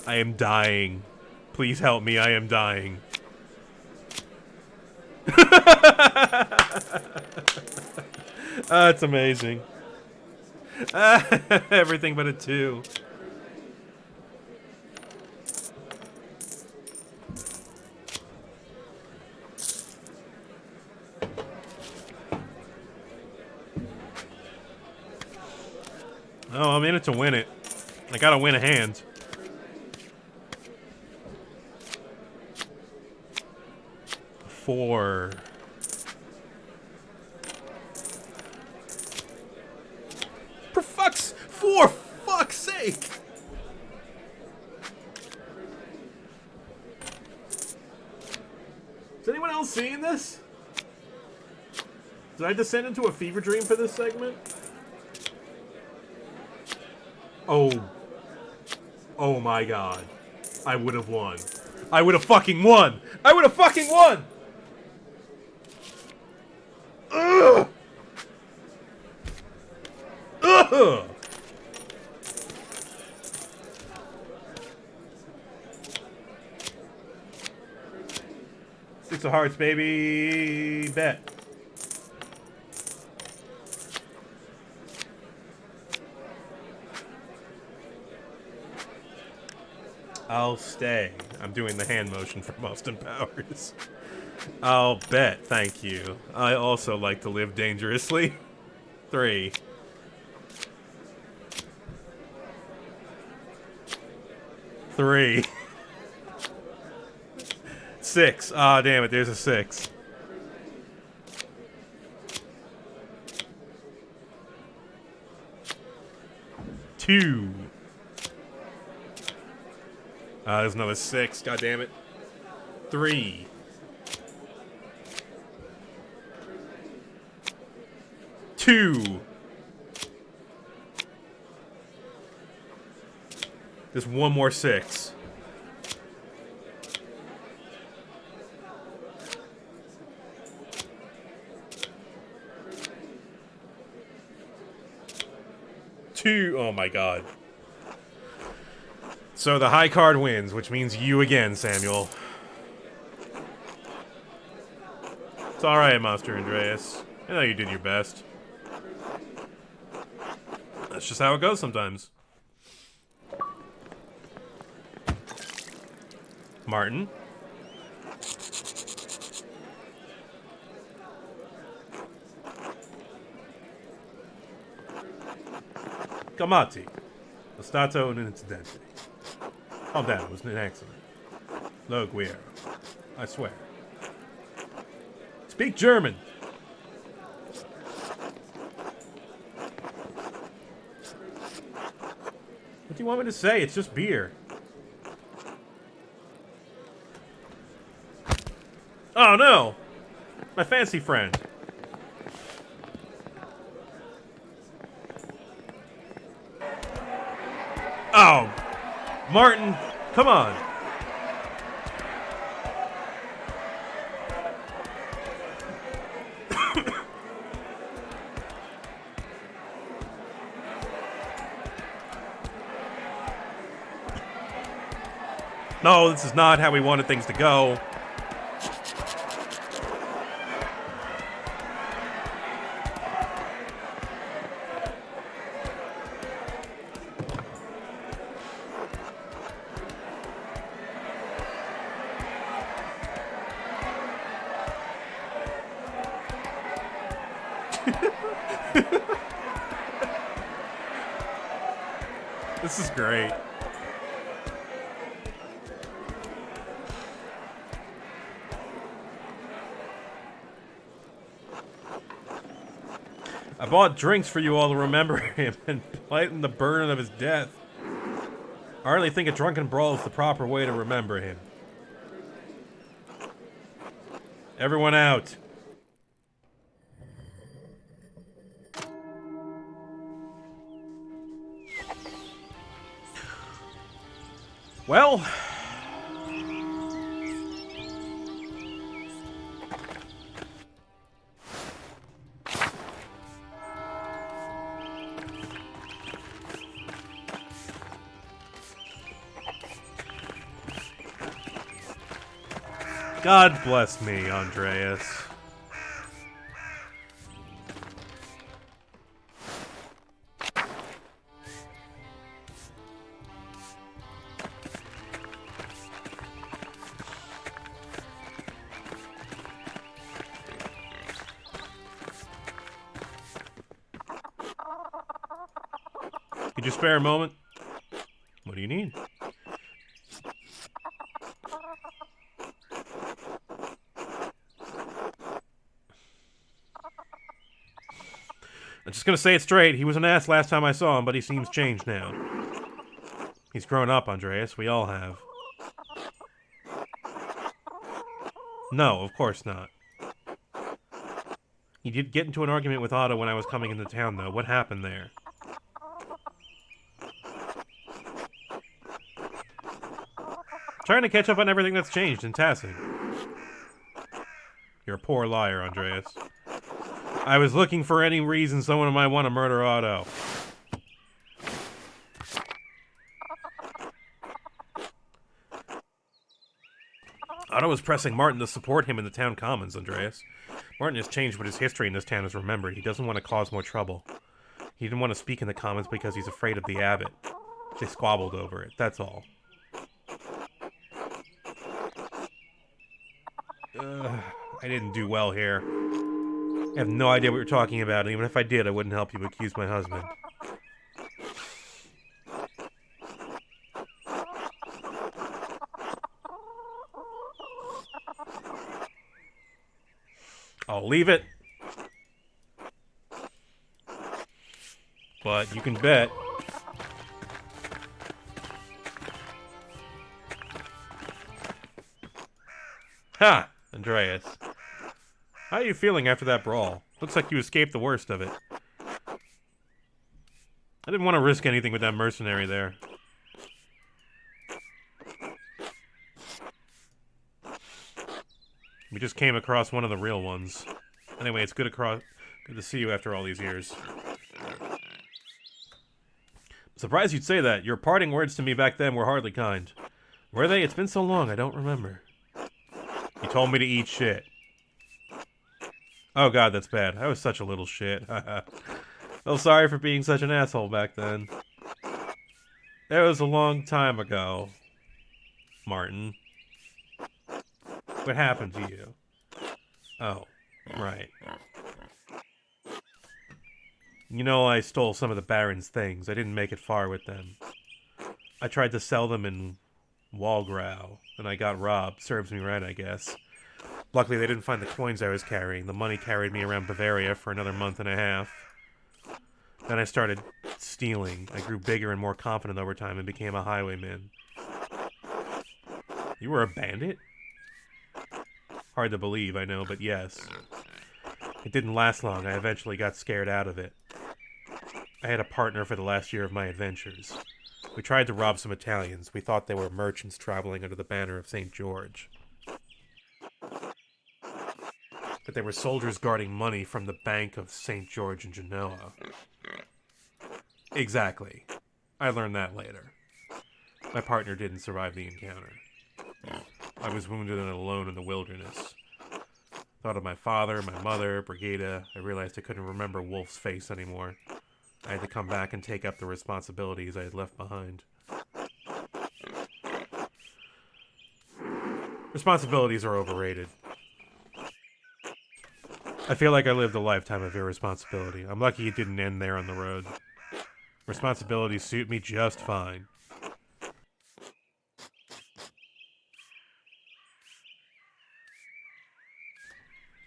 I am dying. Please help me, I am dying. That's amazing. Everything but a 2. Oh, I'm in it to win it. I gotta win a hand. Four. For fuck's sake! Is anyone else seeing this? Did I descend into a fever dream for this segment? Oh. Oh my god. I would have won. I would have fucking won! I would have fucking won! Ugh! Ugh! 6 of hearts, baby. Bet. I'll stay. I'm doing the hand motion from Austin Powers. I'll bet, thank you. I also like to live dangerously. 3. 3. 6. Ah, damn it, there's a 6. Two. There's another 6. God damn it. 3. 2. There's one more 6. Two. Oh my god. So the high card wins, which means you again, Samuel. It's alright, Monster Andreas. I know you did your best. That's just how it goes sometimes. Martin. Calmati. Lo stato un incidente. Calm down, it was an accident. Lo Guerrero. I swear. Speak German! do you want me to say? It's just beer. Oh no! My fancy friend. Oh! Martin, come on. No, this is not how we wanted things to go. This is great. I bought drinks for you all to remember him and lighten the burden of his death. I hardly think a drunken brawl is the proper way to remember him. Everyone out. Well... God bless me, Andreas. Could you spare a moment? What do you need? I'm just gonna say it straight. He was an ass last time I saw him, but he seems changed now. He's grown up, Andreas. We all have. No, of course not. He did get into an argument with Otto when I was coming into town, though. What happened there? Trying to catch up on everything that's changed in Tassing. You're a poor liar, Andreas. I was looking for any reason someone might want to murder Otto. Otto was pressing Martin to support him in the town commons, Andreas. Martin has changed what his history in this town is remembered. He doesn't want to cause more trouble. He didn't want to speak in the commons because he's afraid of the abbot. They squabbled over it, that's all. I didn't do well here. I have no idea what you're talking about, and even if I did, I wouldn't help you accuse my husband. I'll leave it. But you can bet. Ha! Andreas. How are you feeling after that brawl? Looks like you escaped the worst of it. I didn't want to risk anything with that mercenary there. We just came across one of the real ones. Anyway, it's good to see you after all these years. I'm surprised you'd say that. Your parting words to me back then were hardly kind. Were they? It's been so long, I don't remember. You told me to eat shit. Oh god, that's bad. I was such a little shit. Well, sorry for being such an asshole back then. It was a long time ago, Martin. What happened to you? Oh, right. You know, I stole some of the Baron's things. I didn't make it far with them. I tried to sell them in Walgrau, and I got robbed. Serves me right, I guess. Luckily, they didn't find the coins I was carrying. The money carried me around Bavaria for another month and a half. Then I started stealing. I grew bigger and more confident over time and became a highwayman. You were a bandit? Hard to believe, I know, but yes. It didn't last long. I eventually got scared out of it. I had a partner for the last year of my adventures. We tried to rob some Italians. We thought they were merchants traveling under the banner of St. George. But they were soldiers guarding money from the Bank of St. George in Genoa. Exactly. I learned that later. My partner didn't survive the encounter. I was wounded and alone in the wilderness. Thought of my father, my mother, Brigida. I realized I couldn't remember Wolf's face anymore. I had to come back and take up the responsibilities I had left behind. Responsibilities are overrated. I feel like I lived a lifetime of irresponsibility. I'm lucky it didn't end there on the road. Responsibilities suit me just fine.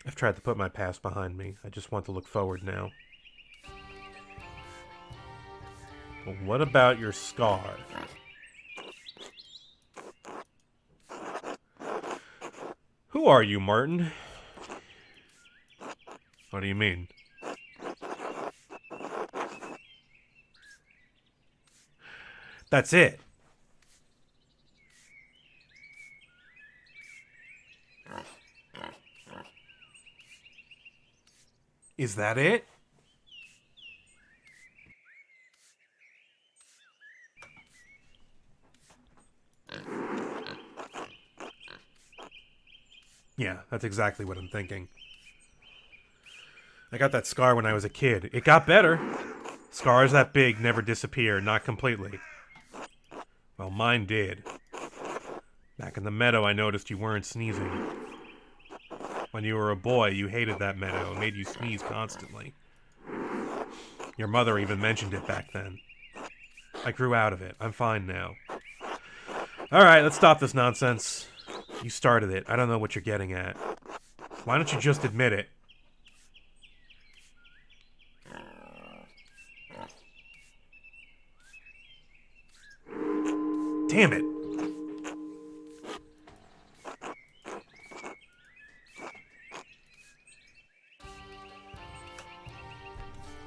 I've tried to put my past behind me. I just want to look forward now. But what about your scar? Who are you, Martin? What do you mean? That's it. Is that it? Yeah, that's exactly what I'm thinking. I got that scar when I was a kid. It got better. Scars that big never disappear, not completely. Well, mine did. Back in the meadow, I noticed you weren't sneezing. When you were a boy, you hated that meadow. It made you sneeze constantly. Your mother even mentioned it back then. I grew out of it. I'm fine now. Alright, let's stop this nonsense. You started it. I don't know what you're getting at. Why don't you just admit it? Damn it.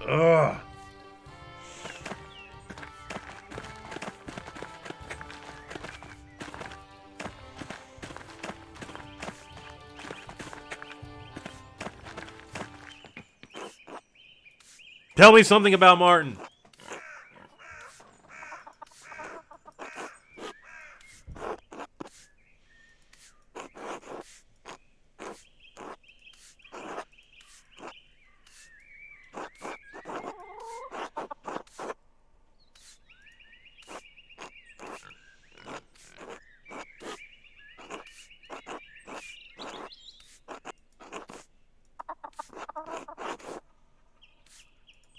Ugh. Tell me something about Martin.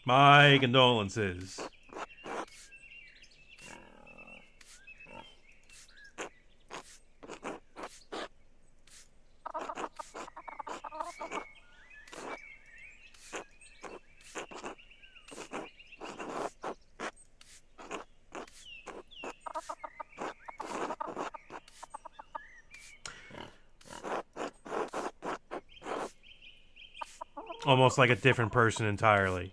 My condolences. Almost like a different person entirely.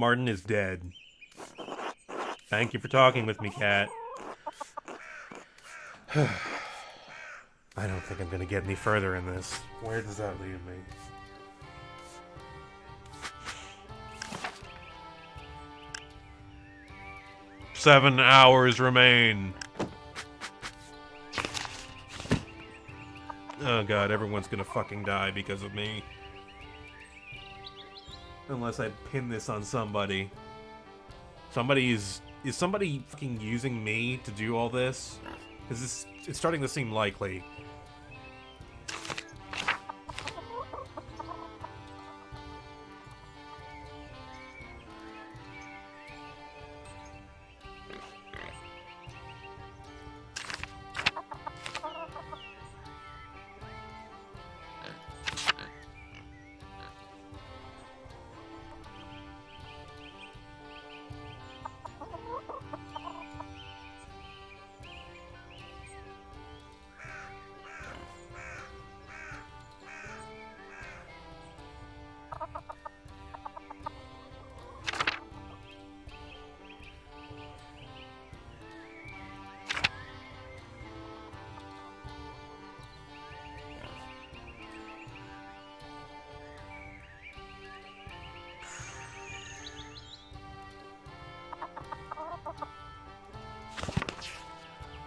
Martin is dead. Thank you for talking with me, cat. I don't think I'm gonna get any further in this. Where does that leave me? "7 hours remain." Oh god, everyone's gonna fucking die because of me. Unless I pin this on somebody. Is somebody fucking using me to do all this? Because it's starting to seem likely.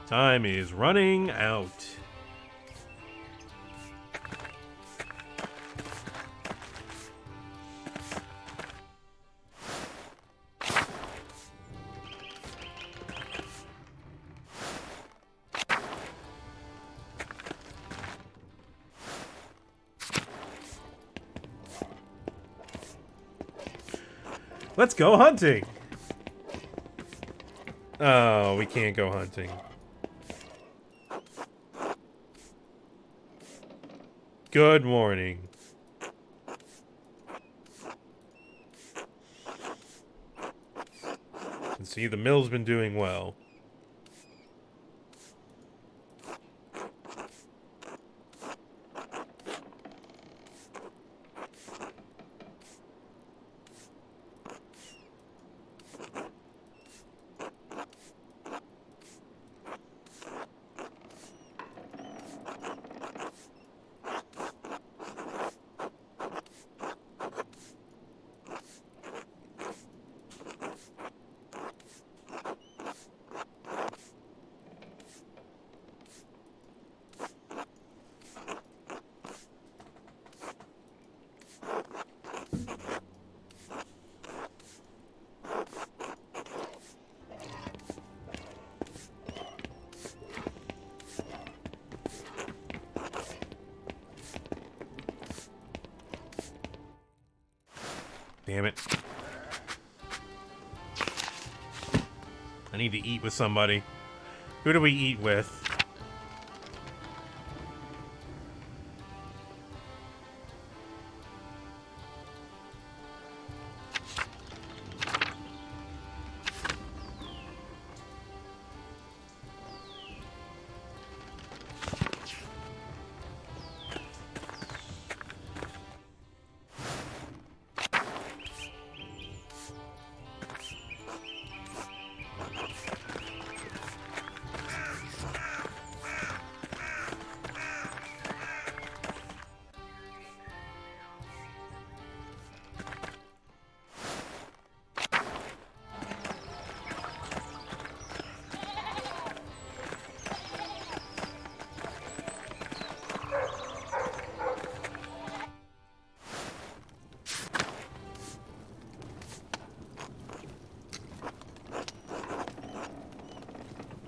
Time is running out. Let's go hunting! Oh, we can't go hunting. Good morning. And see, the mill's been doing well. Damn it. I need to eat with somebody. Who do we eat with?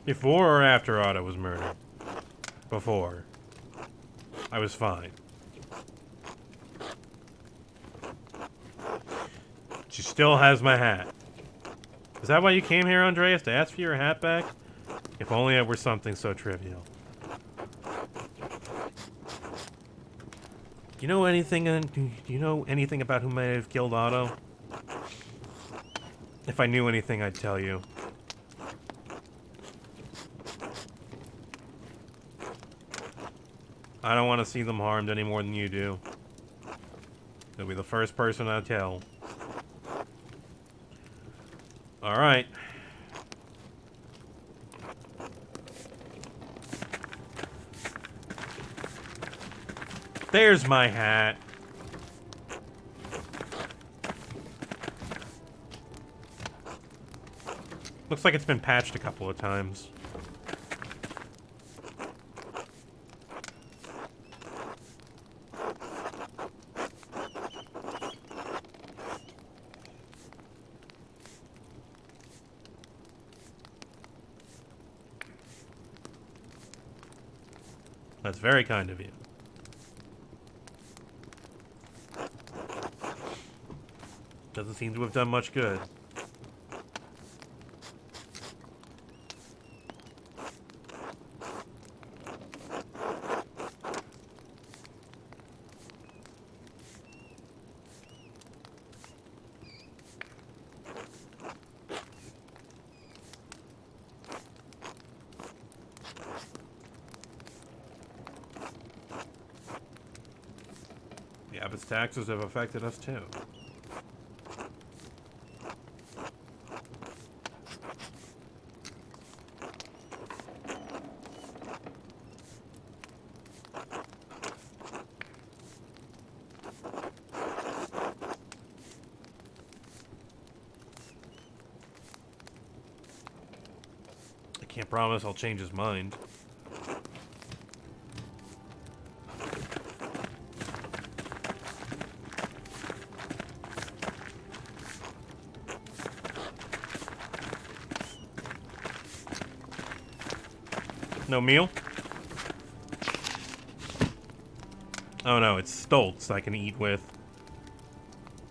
Before or after Otto was murdered? Before. I was fine. She still has my hat. Is that why you came here, Andreas? To ask for your hat back? If only it were something so trivial. Do you know anything about who might have killed Otto? If I knew anything, I'd tell you. I don't want to see them harmed any more than you do. You'll be the first person I tell. Alright. There's my hat. Looks like it's been patched a couple of times. That's very kind of you. Doesn't seem to have done much good. The Abbot's taxes have affected us too. I can't promise I'll change his mind. No meal? Oh no, it's Stoltz I can eat with.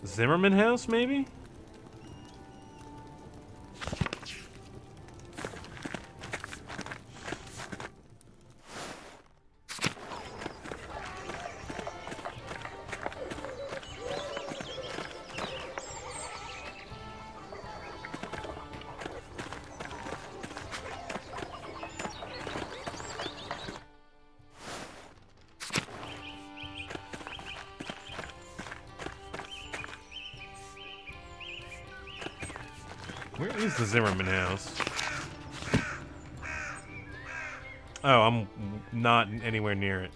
Zimmerman House, maybe? Where is the Zimmerman House? Oh, I'm not anywhere near it.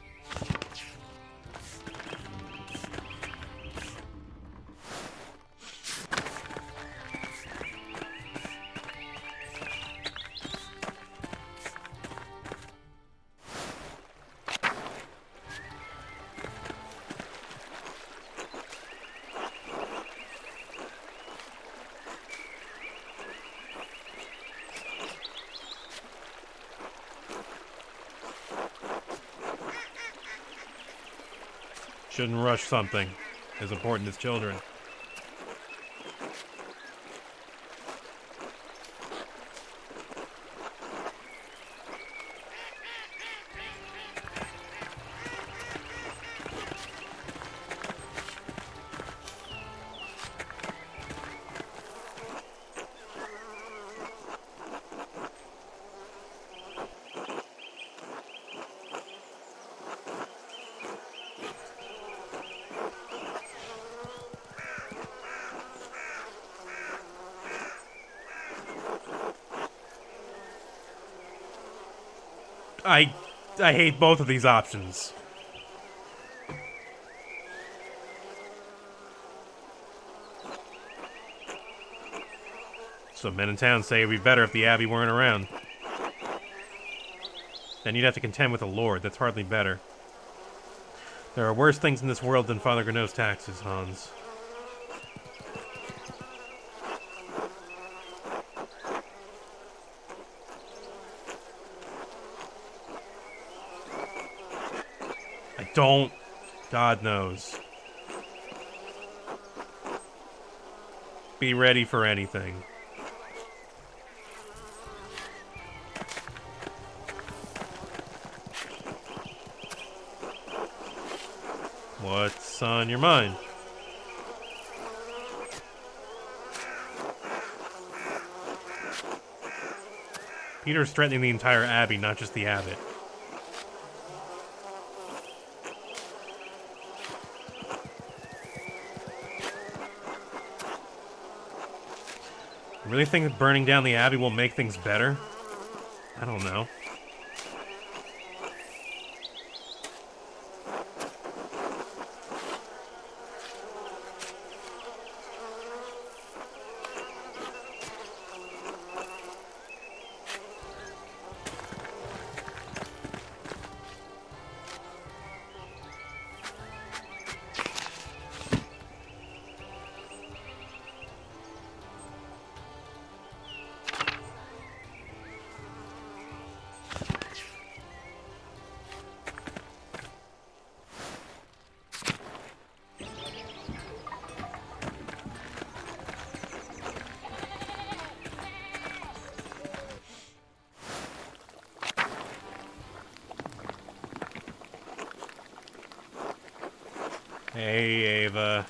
Shouldn't rush something as important as children. I hate both of these options. Some men in town say it'd be better if the Abbey weren't around. Then you'd have to contend with a lord. That's hardly better. There are worse things in this world than Father Granot's taxes, Hans. I don't. God knows. Be ready for anything. What's on your mind? Peter's threatening the entire Abbey, not just the Abbot. You really think that burning down the Abbey will make things better? I don't know. Hey, Ava.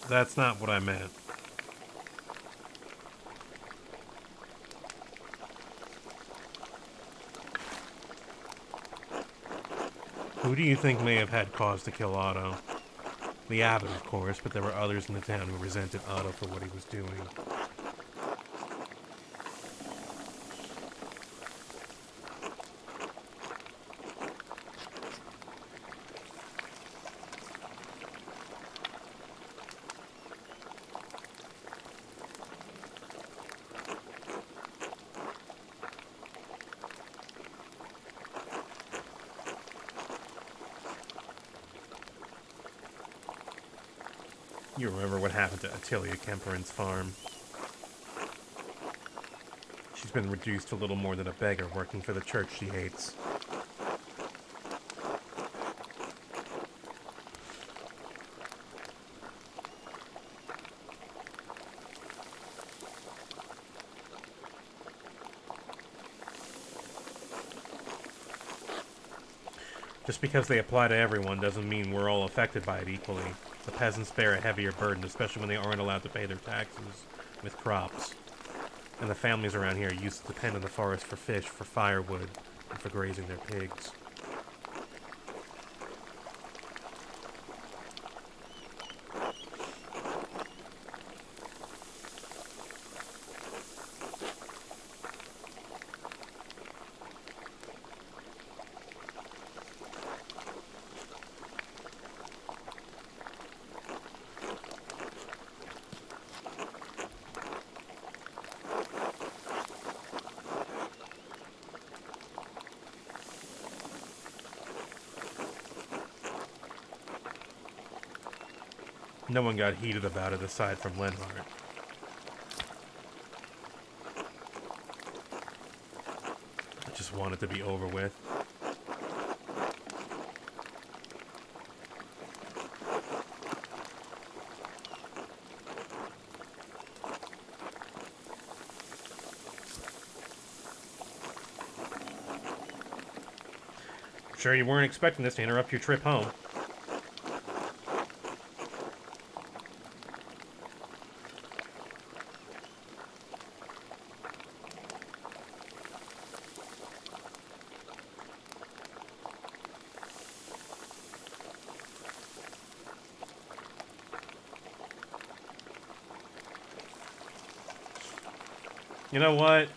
That's not what I meant. Who do you think may have had cause to kill Otto? The abbot, of course, but there were others in the town who resented Otto for what he was doing. You remember what happened to Attilia Kemperen's farm. She's been reduced to little more than a beggar working for the church she hates. Just because they apply to everyone doesn't mean we're all affected by it equally. The peasants bear a heavier burden, especially when they aren't allowed to pay their taxes with crops. And the families around here used to depend on the forest for fish, for firewood, and for grazing their pigs. No one got heated about it aside from Lenhart. I just want it to be over with. Sure you weren't expecting this to interrupt your trip home. You know what?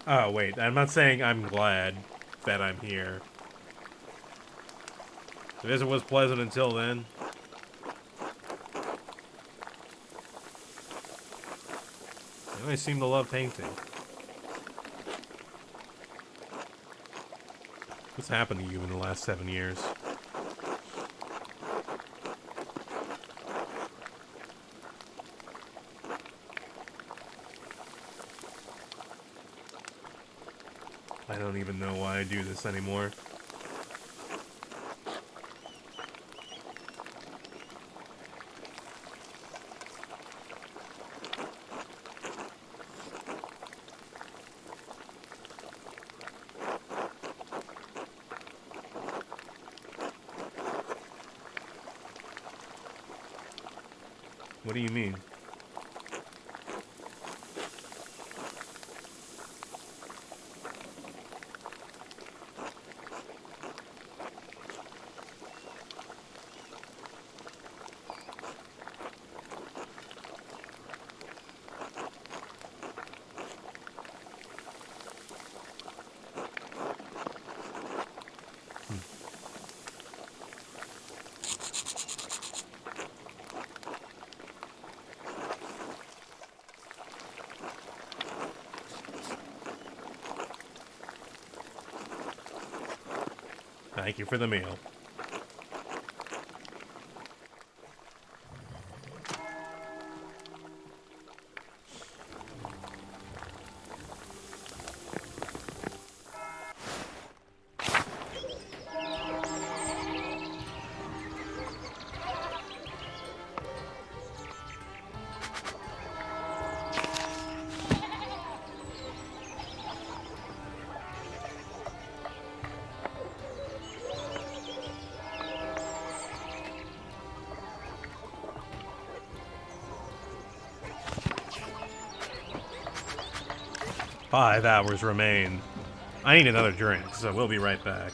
Oh, wait. I'm not saying I'm glad that I'm here. The visit was pleasant until then. I always seem to love painting. What's happened to you in the last 7 years? I don't even know why I do this anymore. What do you mean? Thank you for the meal. Five hours remain. I need another drink, so we'll be right back.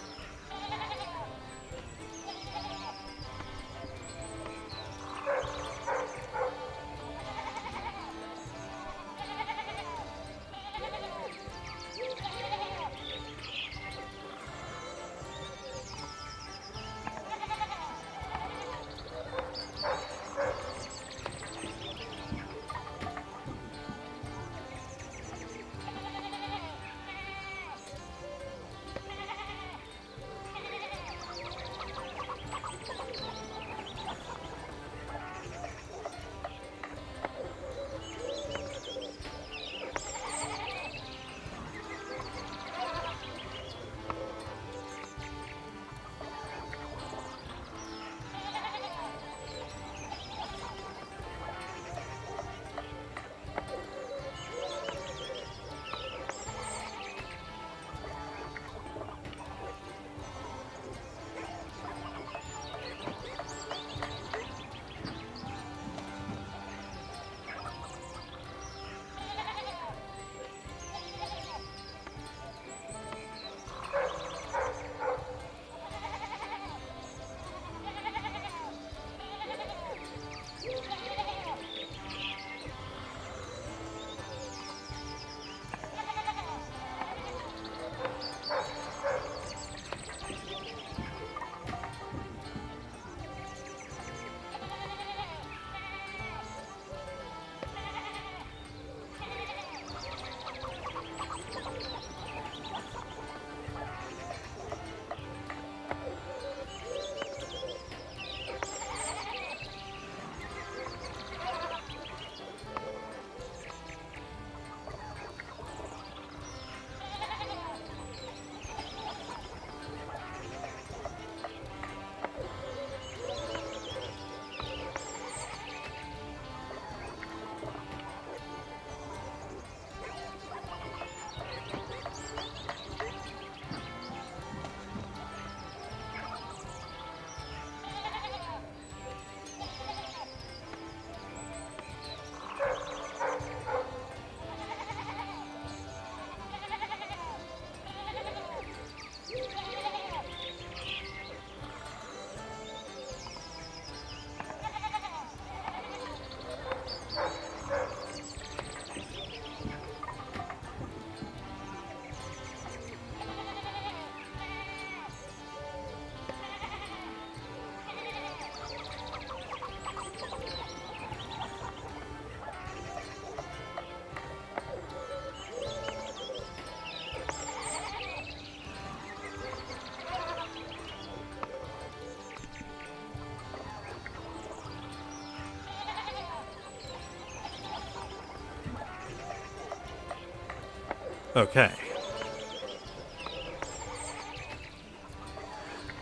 Okay.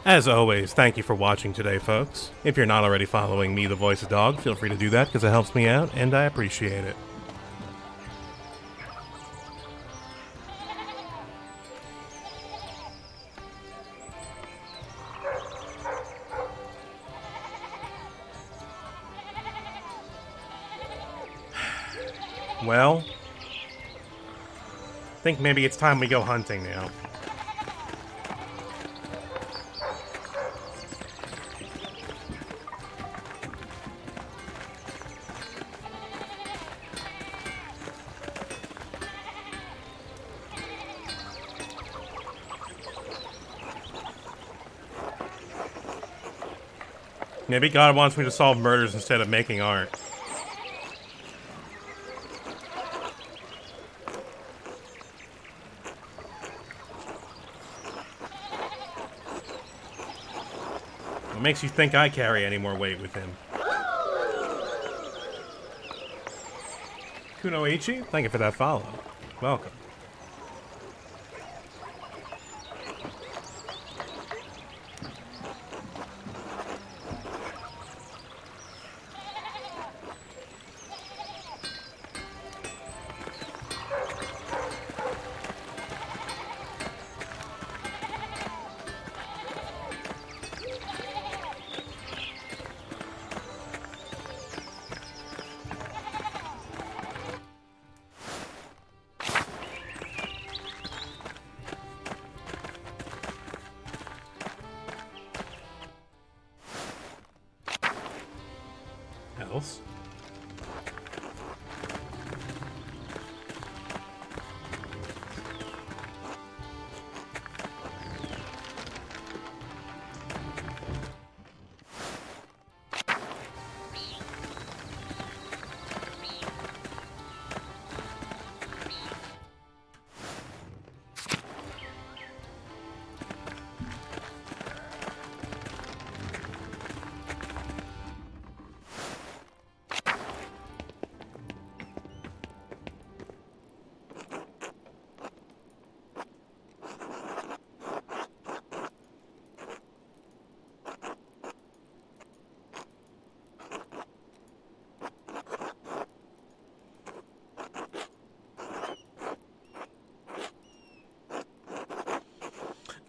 As always, thank you for watching today, folks. If you're not already following me, the Voice of Dog, feel free to do that because it helps me out and I appreciate it. Well, I think maybe it's time we go hunting now. Maybe God wants me to solve murders instead of making art. What makes you think I carry any more weight with him? Kunoichi, thank you for that follow. Welcome. Else?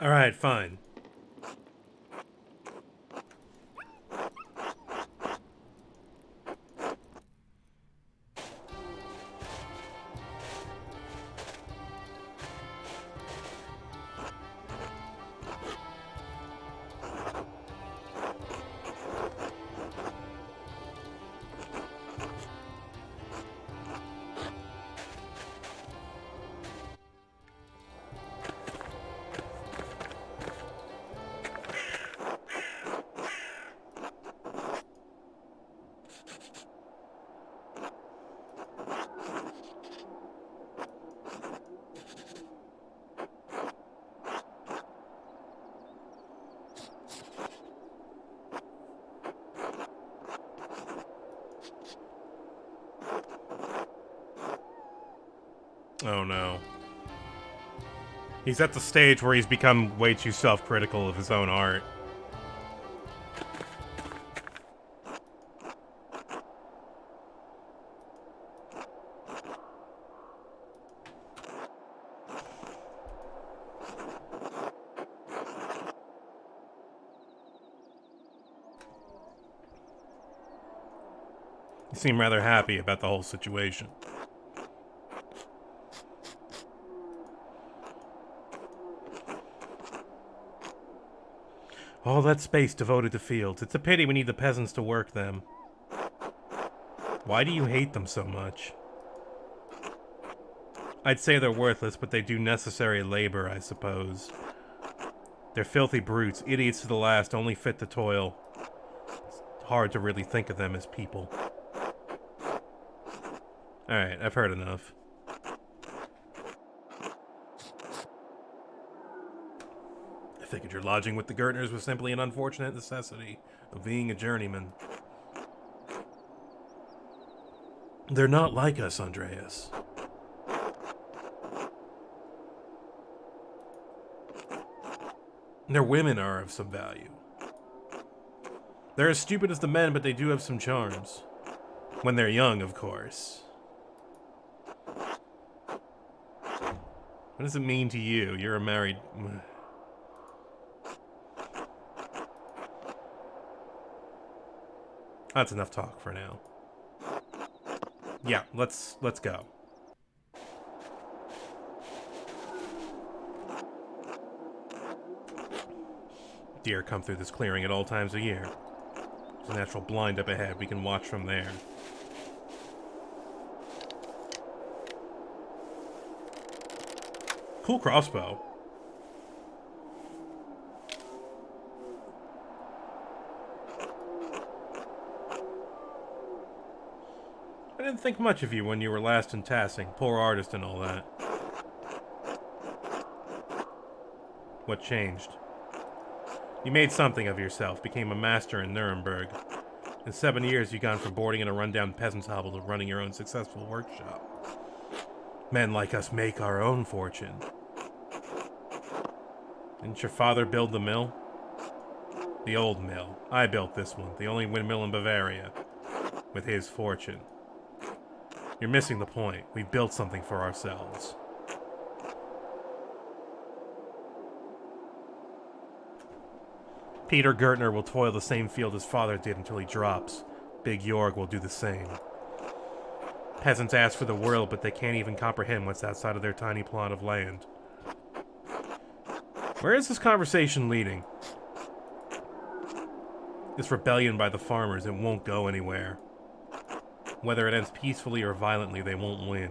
Alright, fine. Oh no. He's at the stage where he's become way too self-critical of his own art. You seem rather happy about the whole situation. All that space devoted to fields. It's a pity we need the peasants to work them. Why do you hate them so much? I'd say they're worthless, but they do necessary labor, I suppose. They're filthy brutes, idiots to the last, only fit to toil. It's hard to really think of them as people. Alright, I've heard enough. I figured your lodging with the Gertners was simply an unfortunate necessity of being a journeyman. They're not like us, Andreas. Their women are of some value. They're as stupid as the men, but they do have some charms. When they're young, of course. What does it mean to you? You're a married... That's enough talk for now. Yeah, let's go. Deer come through this clearing at all times of year. There's a natural blind up ahead. We can watch from there. Cool crossbow. I didn't think much of you when you were last in Tassing. Poor artist and all that. What changed? You made something of yourself, became a master in Nuremberg. In 7 years, you've gone from boarding in a rundown peasant's hovel to running your own successful workshop. Men like us make our own fortune. Didn't your father build the mill? The old mill. I built this one, the only windmill in Bavaria. With his fortune. You're missing the point. We've built something for ourselves. Peter Gertner will toil the same field his father did until he drops. Big Jorg will do the same. Peasants ask for the world, but they can't even comprehend what's outside of their tiny plot of land. Where is this conversation leading? This rebellion by the farmers, it won't go anywhere. Whether it ends peacefully or violently, they won't win.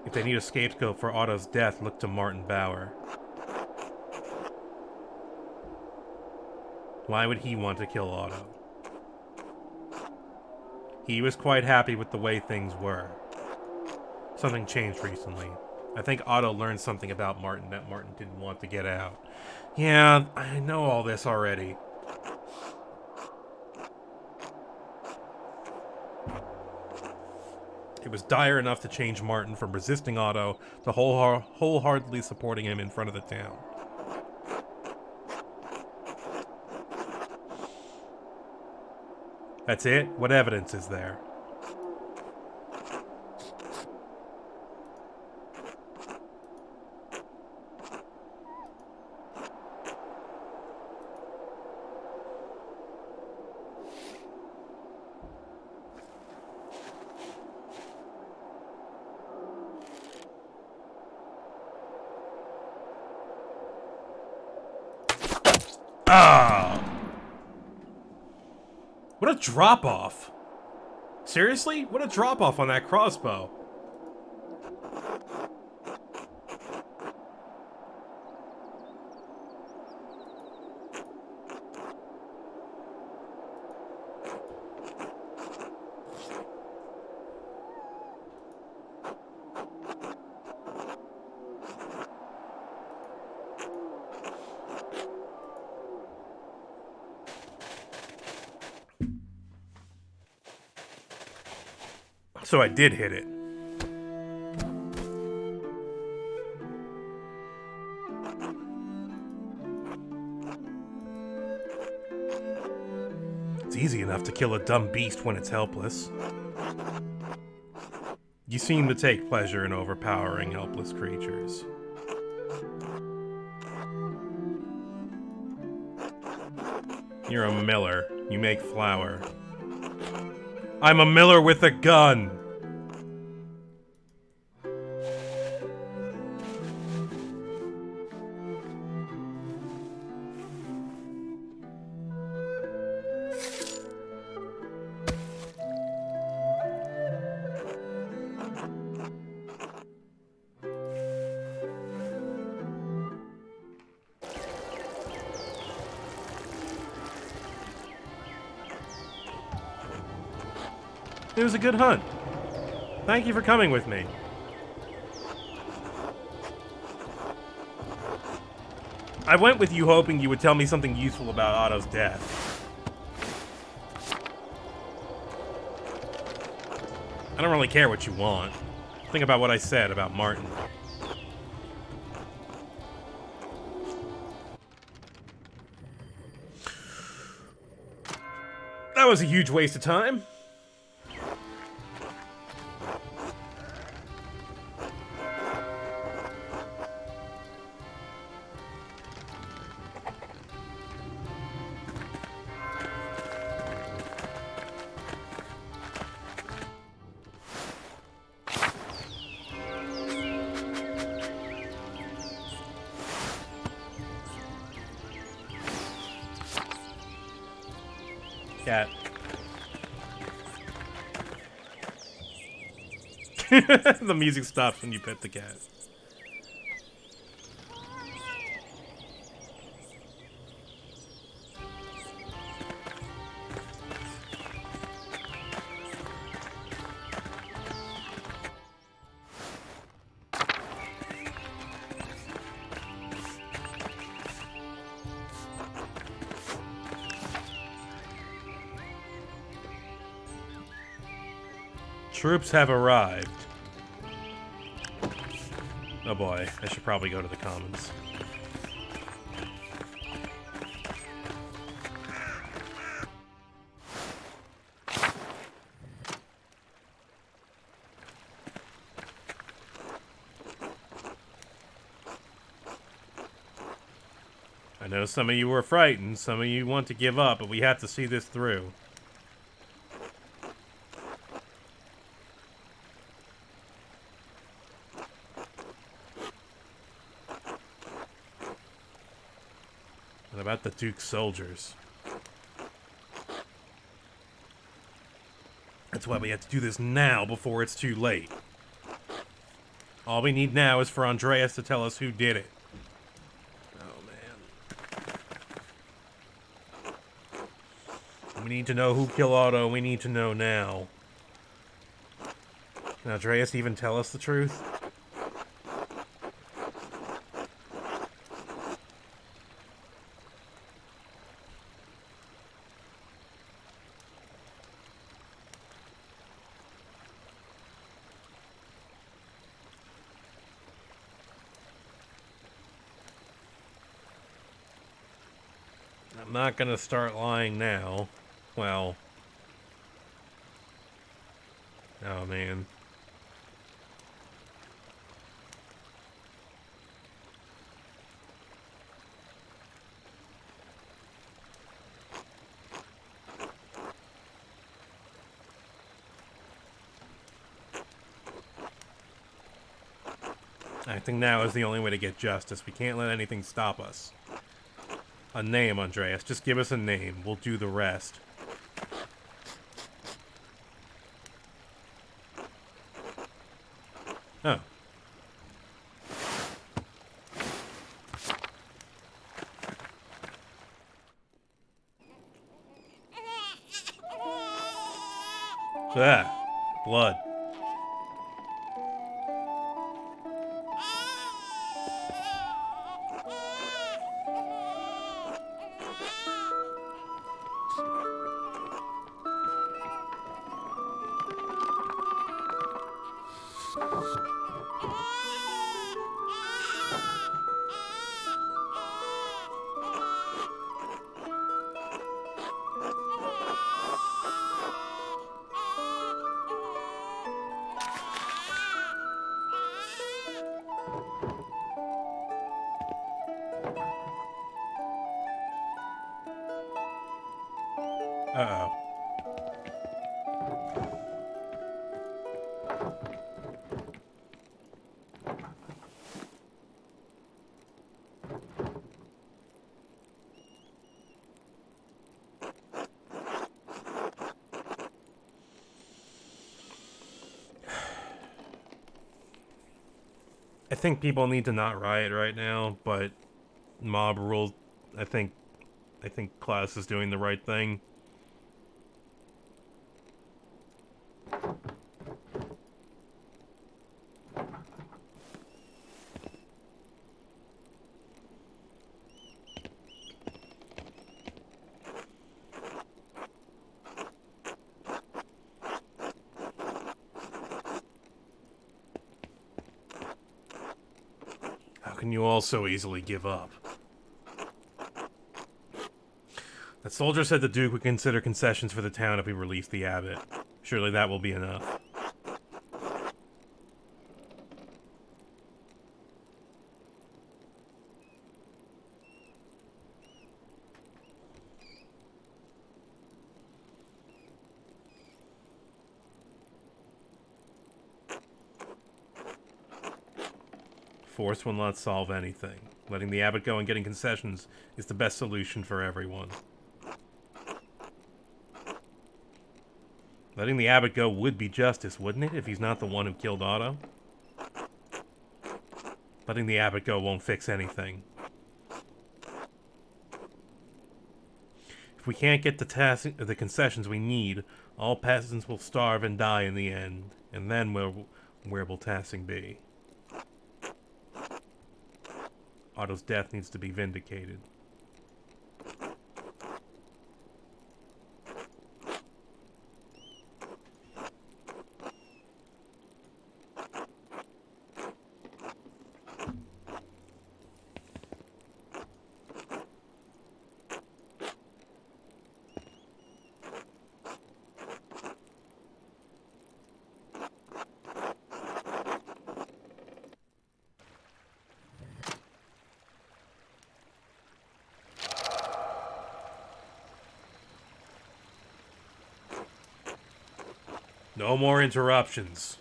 If they need a scapegoat for Otto's death, look to Martin Bauer. Why would he want to kill Otto? He was quite happy with the way things were. Something changed recently. I think Otto learned something about Martin that Martin didn't want to get out. Yeah, I know all this already. It was dire enough to change Martin from resisting Otto to wholeheartedly supporting him in front of the town. That's it? What evidence is there? Ah! What a drop-off! Seriously? What a drop-off on that crossbow. So I did hit it. It's easy enough to kill a dumb beast when it's helpless. You seem to take pleasure in overpowering helpless creatures. You're a miller. You make flour. I'm a miller with a gun! It was a good hunt. Thank you for coming with me. I went with you hoping you would tell me something useful about Otto's death. I don't really care what you want. Think about what I said about Martin. That was a huge waste of time. Cat. The music stops when you pet the cat. Troops have arrived. Oh boy, I should probably go to the commons. I know some of you were frightened, some of you want to give up, but we have to see this through. What about the Duke's soldiers? That's why we have to do this now before it's too late. All we need now is for Andreas to tell us who did it. Oh man. We need to know who killed Otto. We need to know now. Can Andreas even tell us the truth? I'm not gonna start lying now. Well. Oh, man. I think now is the only way to get justice. We can't let anything stop us. A name, Andreas. Just give us a name. We'll do the rest. Oh. Ah, blood. Uh-oh. I think people need to not riot right now, but mob rule, I think Klaus is doing the right thing. How can you all so easily give up? The soldier said the Duke would consider concessions for the town if we release the abbot. Surely that will be enough. Force will not solve anything. Letting the abbot go and getting concessions is the best solution for everyone. Letting the abbot go would be justice, wouldn't it, if he's not the one who killed Otto? Letting the abbot go won't fix anything. If we can't get the concessions we need, all peasants will starve and die in the end. And then where will Tassing be? Otto's death needs to be vindicated. No more interruptions.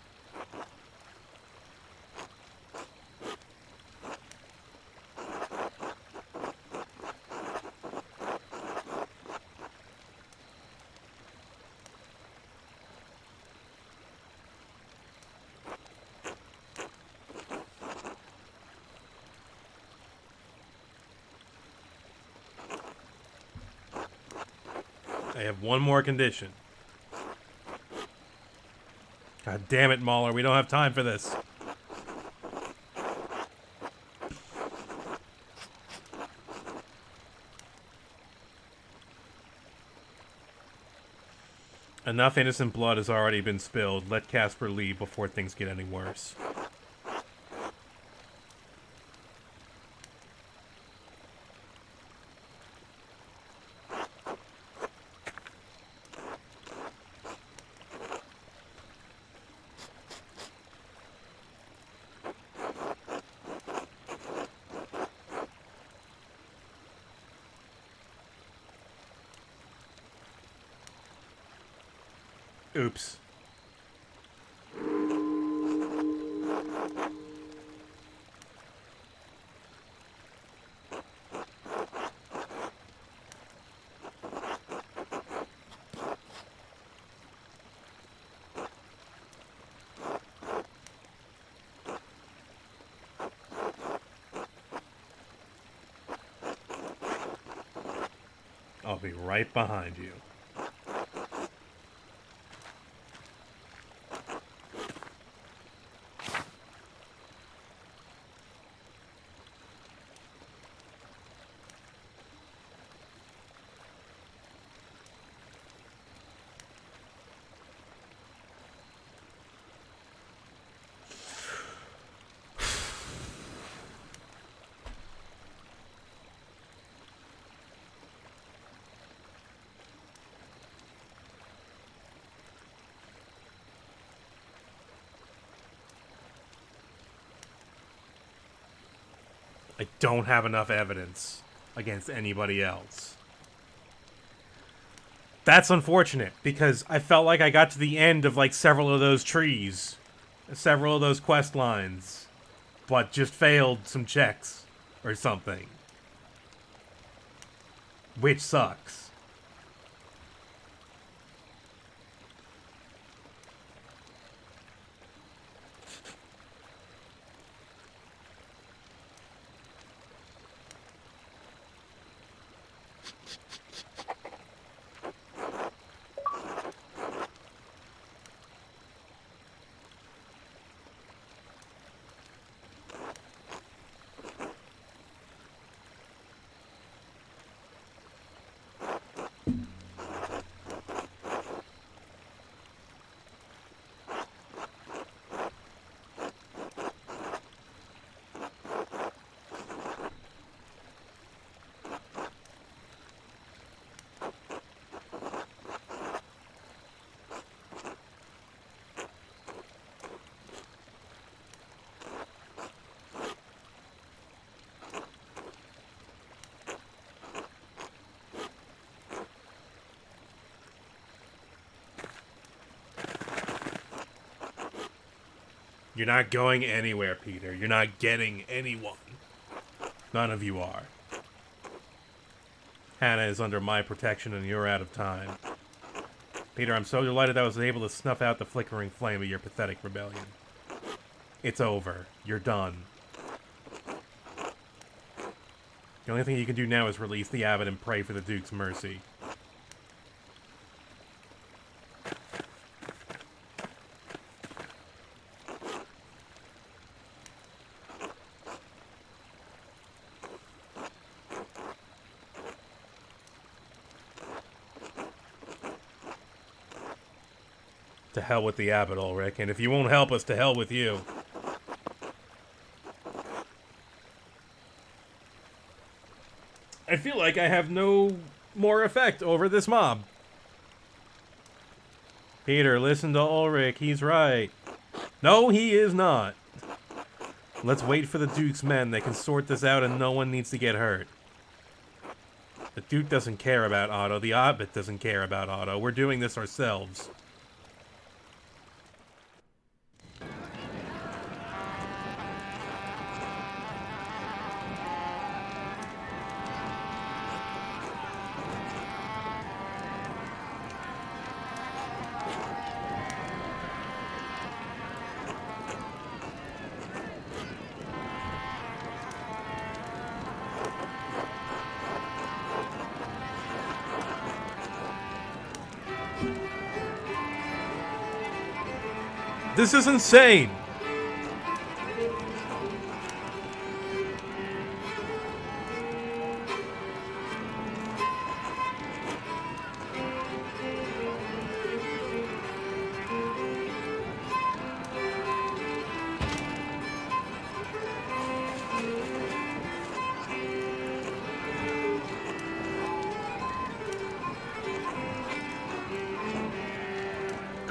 I have one more condition. God damn it, Mauler, we don't have time for this. Enough innocent blood has already been spilled. Let Casper leave before things get any worse. Oops. I'll be right behind you. I don't have enough evidence against anybody else. That's unfortunate, because I felt like I got to the end of, like, several of those trees. Several of those quest lines. But just failed some checks. Or something. Which sucks. You're not going anywhere, Peter. You're not getting anyone. None of you are. Hannah is under my protection and you're out of time. Peter, I'm so delighted I was able to snuff out the flickering flame of your pathetic rebellion. It's over. You're done. The only thing you can do now is release the abbot and pray for the Duke's mercy. To hell with the abbot, Ulrich, and if you won't help us, to hell with you. I feel like I have no more effect over this mob. Peter, listen to Ulrich. He's right. No, he is not. Let's wait for the Duke's men. They can sort this out and no one needs to get hurt. The Duke doesn't care about Otto. The abbot doesn't care about Otto. We're doing this ourselves. This is insane!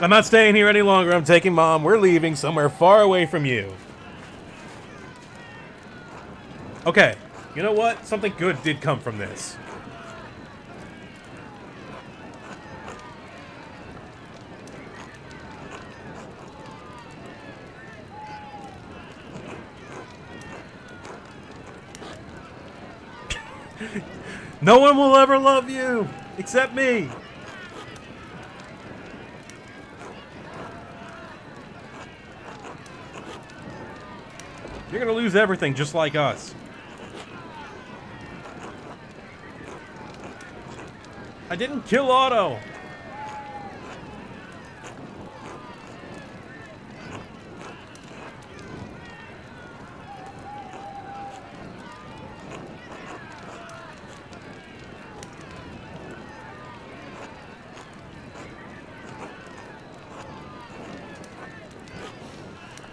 I'm not staying here any longer. I'm taking Mom. We're leaving somewhere far away from you. Okay, you know what? Something good did come from this. No one will ever love you except me. You're gonna lose everything just like us. I didn't kill Otto.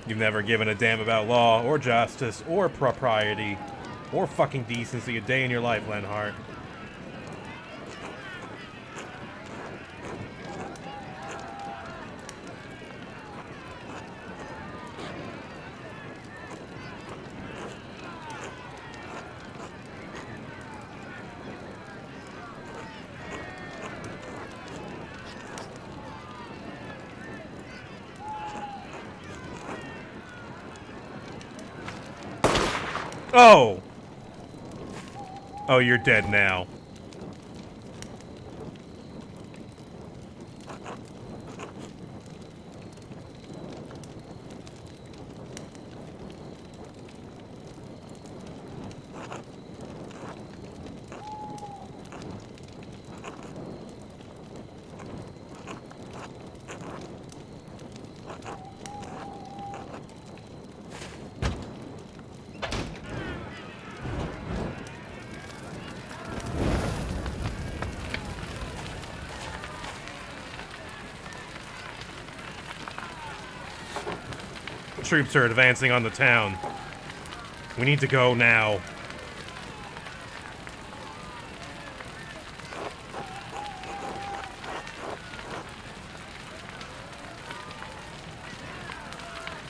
You've never given a damn about law, or justice, or propriety, or fucking decency a day in your life, Lenhart. Oh! Oh, you're dead now. Troops are advancing on the town. We need to go now.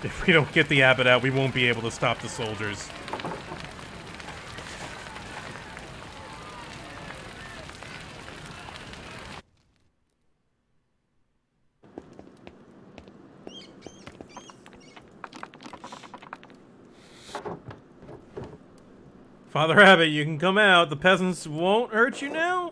If we don't get the abbot out, we won't be able to stop the soldiers. Father Abbot, you can come out. The peasants won't hurt you now?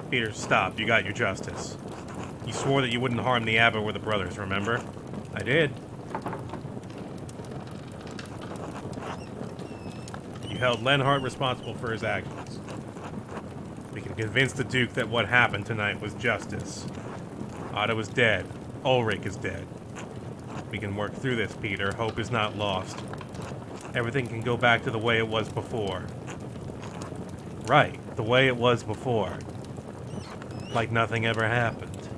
Peter, stop. You got your justice. You swore that you wouldn't harm the abbot or the brothers, remember? I did. You held Lenhart responsible for his actions. We can convince the Duke that what happened tonight was justice. Otto is dead. Ulrich is dead. We can work through this, Peter. Hope is not lost. Everything can go back to the way it was before. Right, the way it was before. Like nothing ever happened.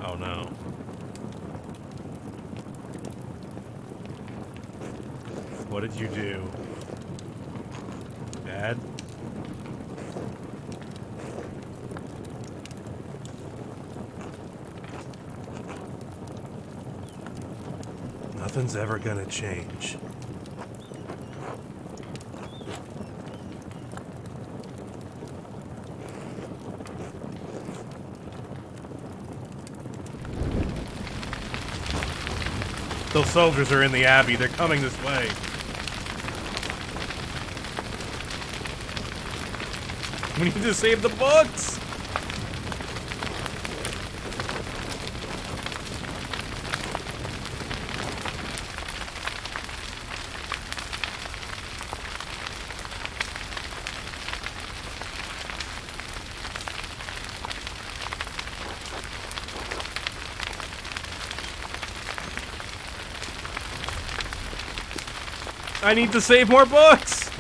Oh no. What did you do? Dad? Nothing's ever gonna change. Those soldiers are in the Abbey. They're coming this way. We need to save the books! I need to save more books!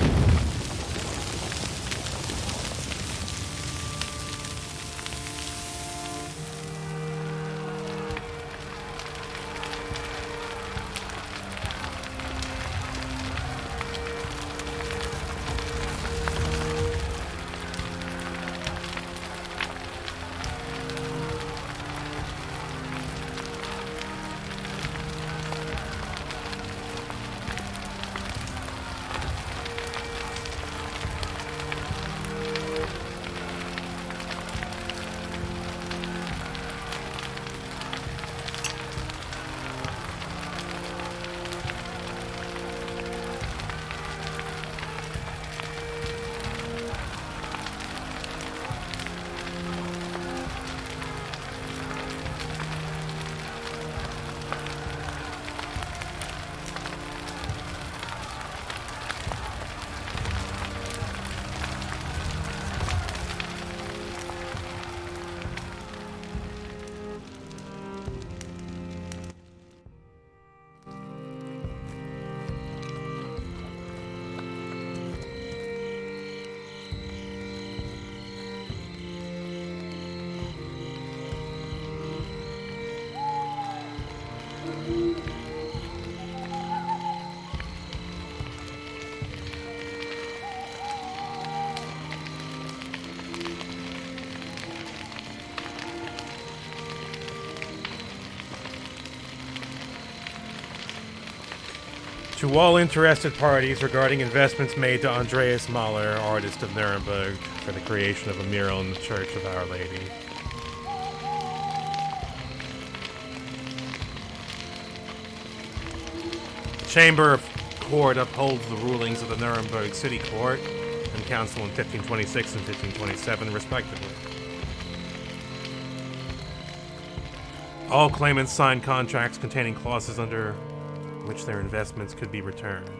To all interested parties regarding investments made to Andreas Mahler, artist of Nuremberg, for the creation of a mural in the Church of Our Lady. The Chamber of Court upholds the rulings of the Nuremberg City Court and Council in 1526 and 1527, respectively. All claimants signed contracts containing clauses under which their investments could be returned.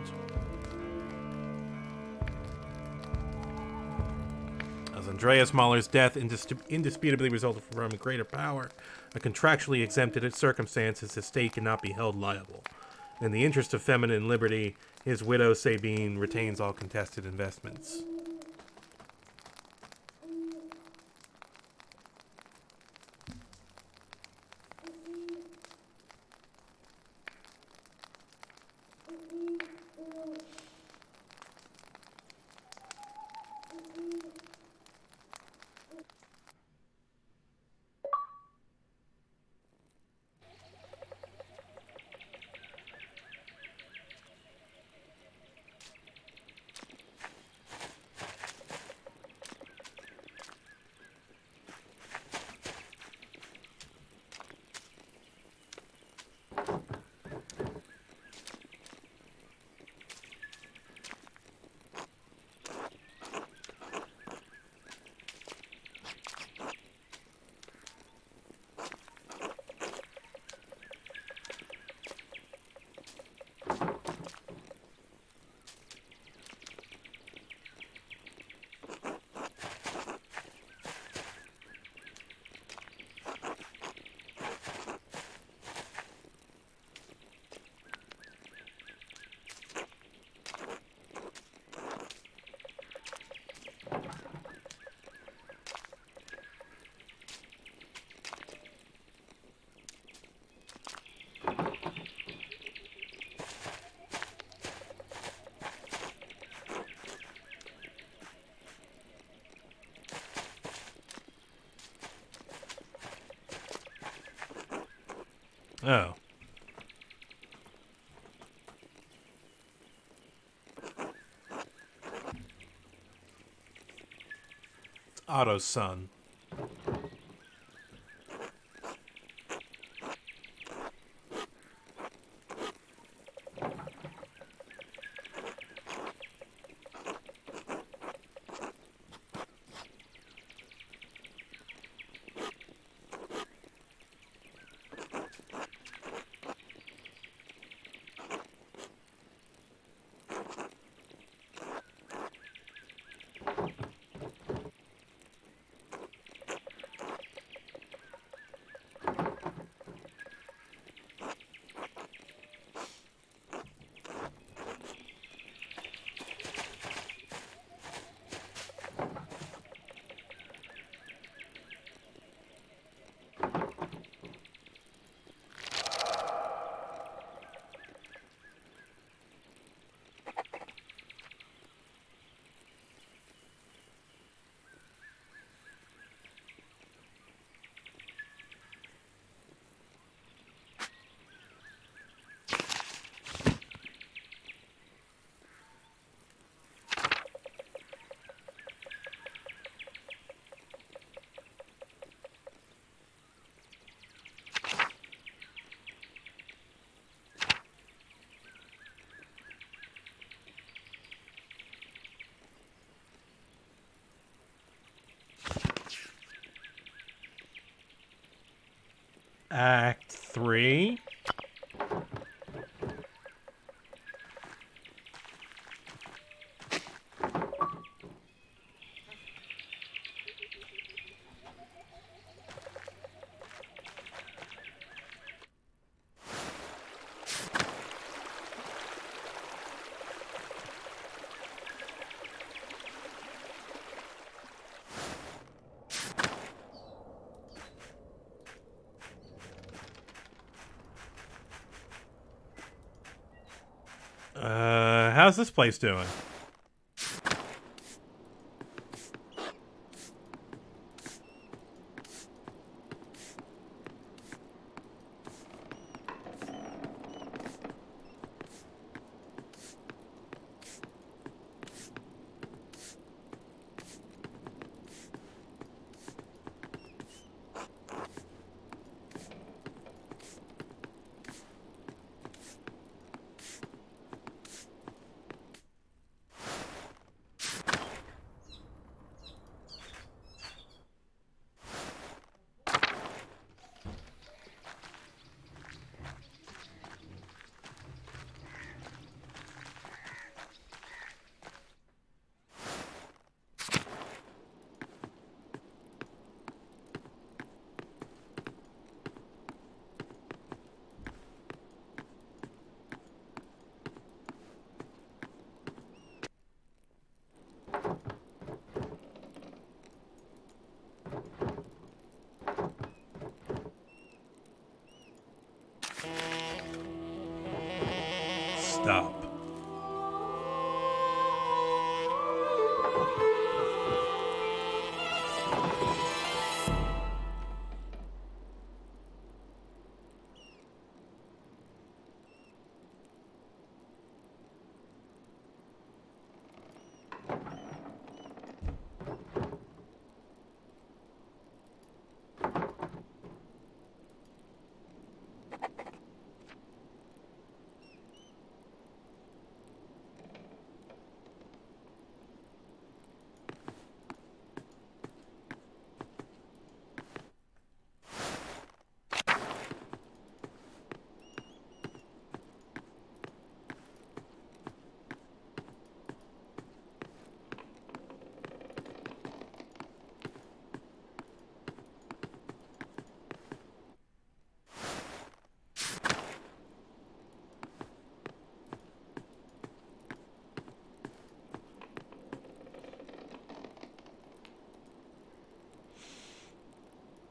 As Andreas Mahler's death indisputably resulted from greater power, a contractually exempted circumstances, his state cannot be held liable. In the interest of feminine liberty, his widow Sabine retains all contested investments. Oh. It's Otto's son. Act 3. How's this place doing?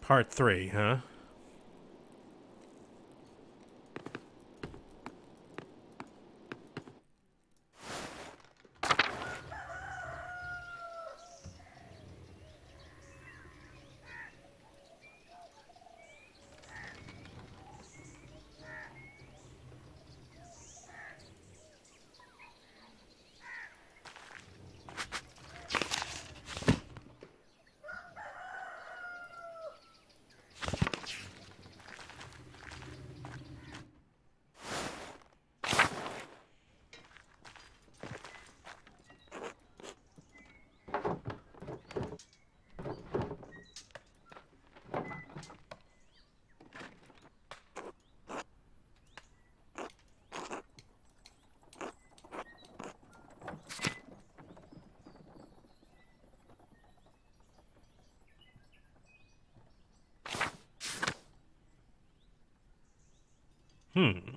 Part 3, huh? Hmm.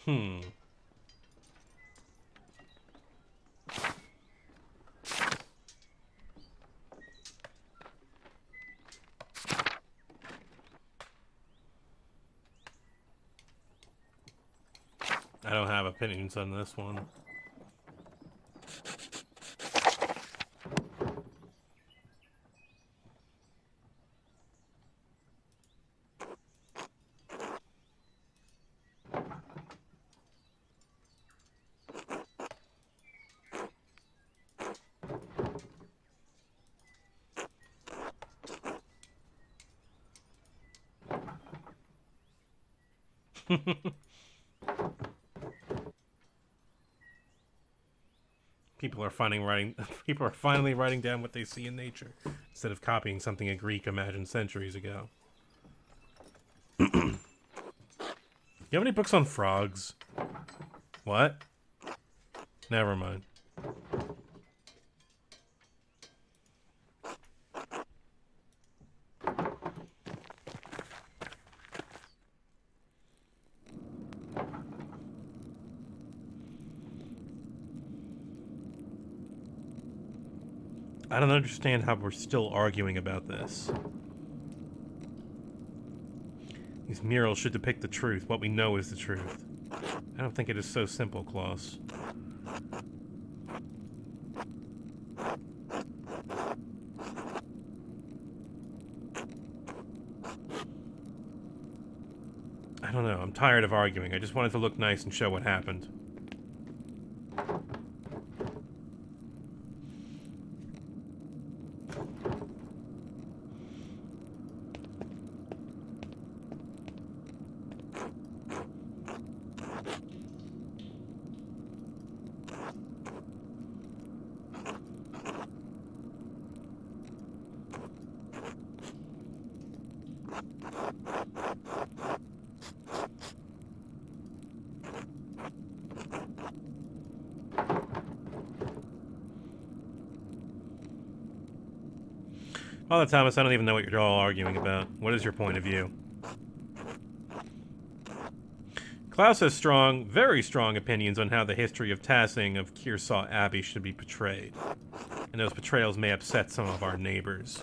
Hmm. I don't have opinions on this one. People are people are finally writing down what they see in nature instead of copying something a Greek imagined centuries ago. You have any books on frogs? What? Never mind. I don't understand how we're still arguing about this. These murals should depict the truth. What we know is the truth. I don't think it is so simple, Klaus. I don't know. I'm tired of arguing. I just wanted to look nice and show what happened. Father Thomas, I don't even know what you're all arguing about. What is your point of view? Klaus has strong, very strong opinions on how the history of Tassing of Kearsaw Abbey should be portrayed. And those portrayals may upset some of our neighbors.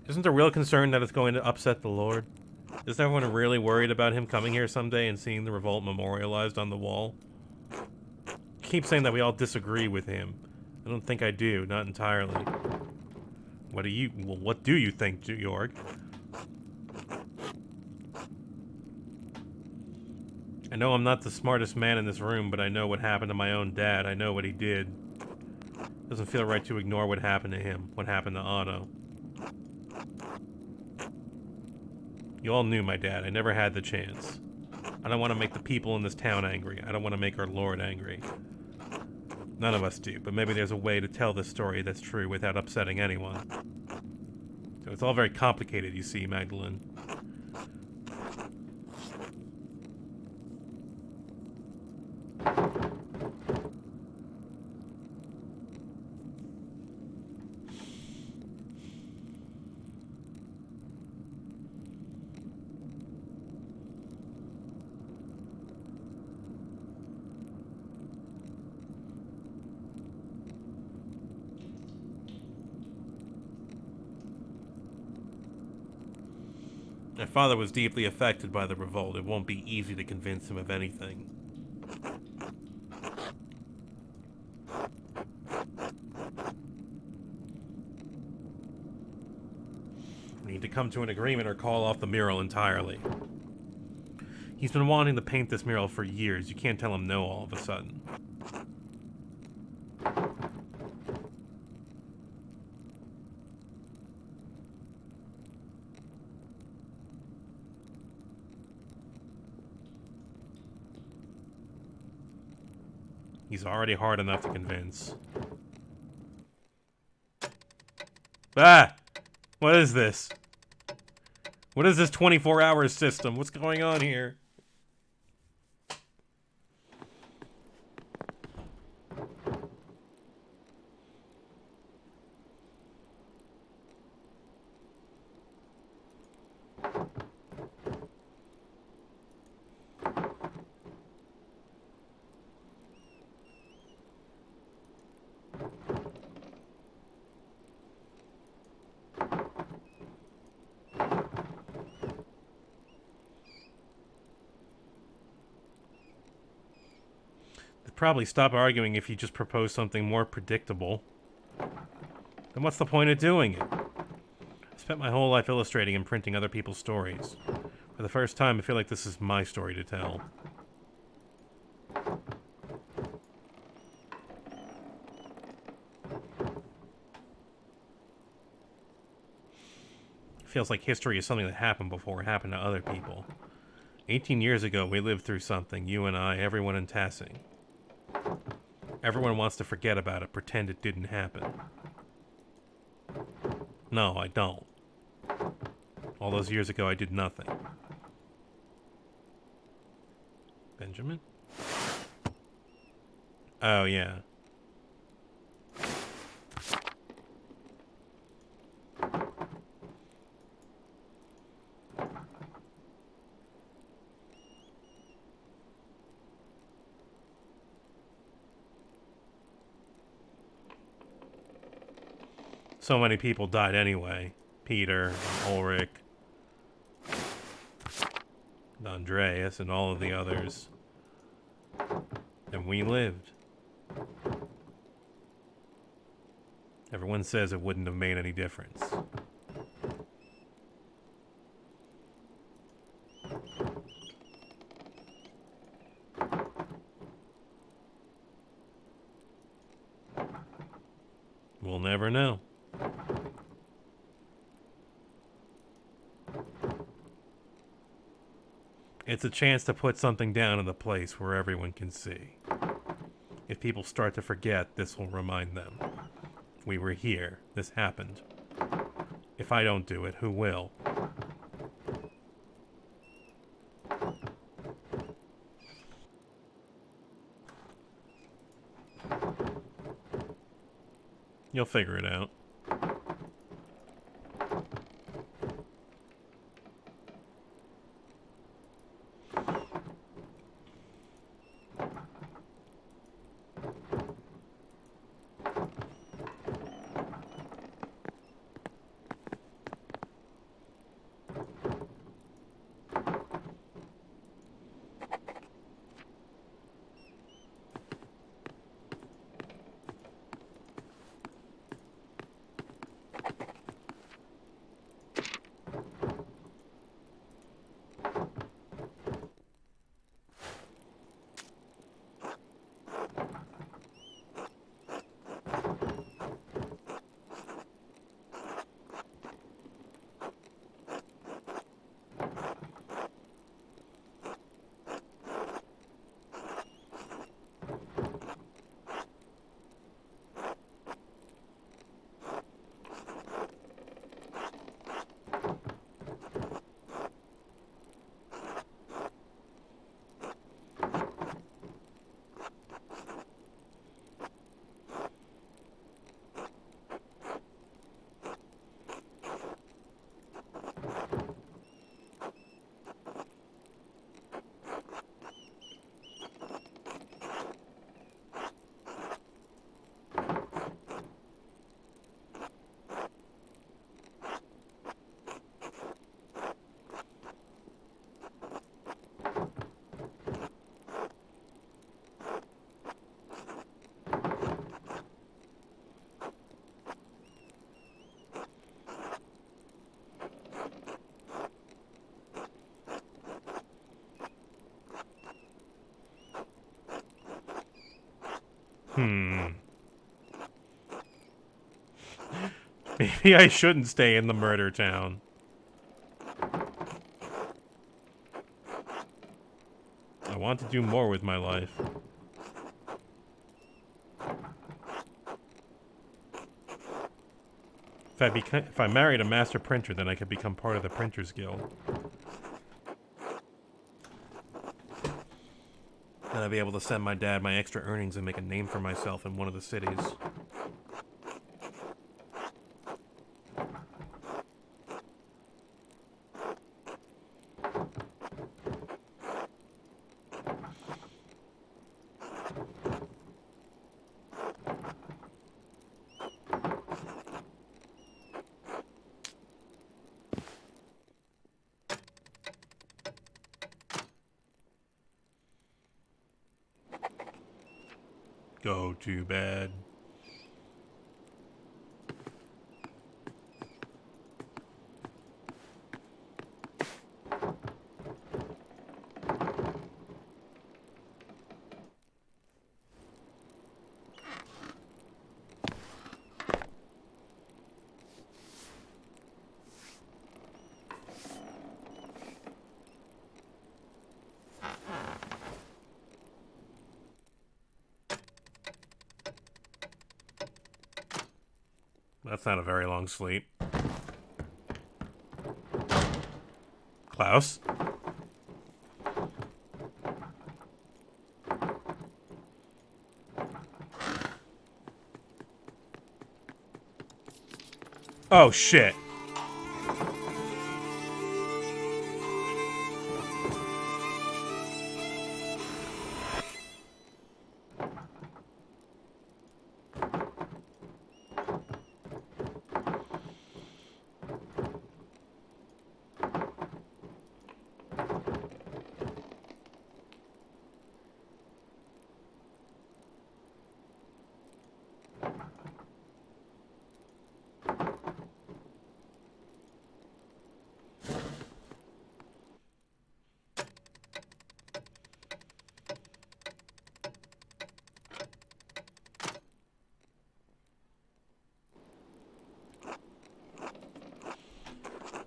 Isn't there real concern that it's going to upset the Lord? Is everyone really worried about him coming here someday and seeing the revolt memorialized on the wall? Keep saying that we all disagree with him. I don't think I do, not entirely. What do you think, Georg? I know I'm not the smartest man in this room, but I know what happened to my own dad. I know what he did. Doesn't feel right to ignore what happened to him, what happened to Otto. You all knew my dad. I never had the chance. I don't want to make the people in this town angry. I don't want to make our Lord angry. None of us do, but maybe there's a way to tell this story that's true without upsetting anyone. So it's all very complicated, you see, Magdalene. My father was deeply affected by the revolt. It won't be easy to convince him of anything. We need to come to an agreement or call off the mural entirely. He's been wanting to paint this mural for years. You can't tell him no all of a sudden. He's already hard enough to convince. Ah! What is this? What is this 24-hour system? What's going on here? Probably stop arguing if you just propose something more predictable. Then what's the point of doing it? I spent my whole life illustrating and printing other people's stories. For the first time, I feel like this is my story to tell. It feels like history is something that happened before it happened to other people. 18 years ago, we lived through something, you and I, everyone in Tassing. Everyone wants to forget about it, pretend it didn't happen. No, I don't. All those years ago, I did nothing. Benjamin? Oh, yeah. So many people died anyway. Peter, Ulrich, Andreas, and all of the others. And we lived. Everyone says it wouldn't have made any difference. We'll never know. It's a chance to put something down in the place where everyone can see. If people start to forget, this will remind them. We were here. This happened. If I don't do it, who will? You'll figure it out. Maybe I shouldn't stay in the murder town. I want to do more with my life. If I married a master printer, then I could become part of the Printers Guild. Then I'd be able to send my dad my extra earnings and make a name for myself in one of the cities. Go to bed. That's not a very long sleep. Klaus? Oh, shit.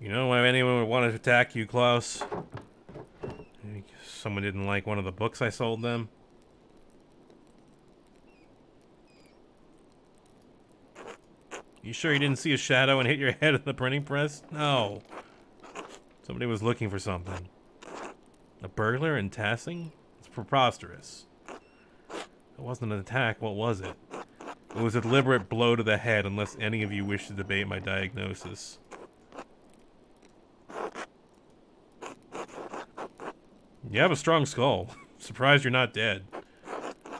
You know why anyone would want to attack you, Klaus? Someone didn't like one of the books I sold them? You sure you didn't see a shadow and hit your head at the printing press? No. Somebody was looking for something. A burglar in Tassing? It's preposterous. It wasn't an attack, what was it? It was a deliberate blow to the head, unless any of you wish to debate my diagnosis. You have a strong skull. Surprised you're not dead.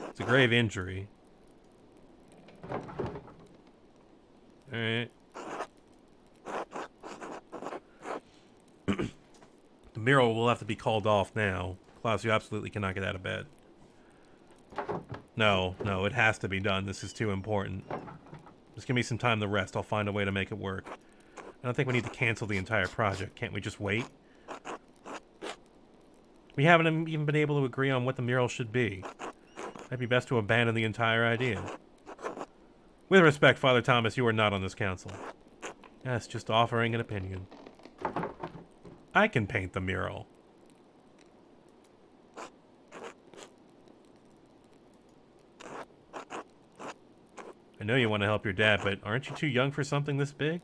It's a grave injury. Alright. The mural will have to be called off now. Klaus, you absolutely cannot get out of bed. No, it has to be done. This is too important. Just give me some time to rest. I'll find a way to make it work. I don't think we need to cancel the entire project. Can't we just wait? We haven't even been able to agree on what the mural should be. Might be best to abandon the entire idea. With respect, Father Thomas, you are not on this council. Yes, just offering an opinion. I can paint the mural. I know you want to help your dad, but aren't you too young for something this big?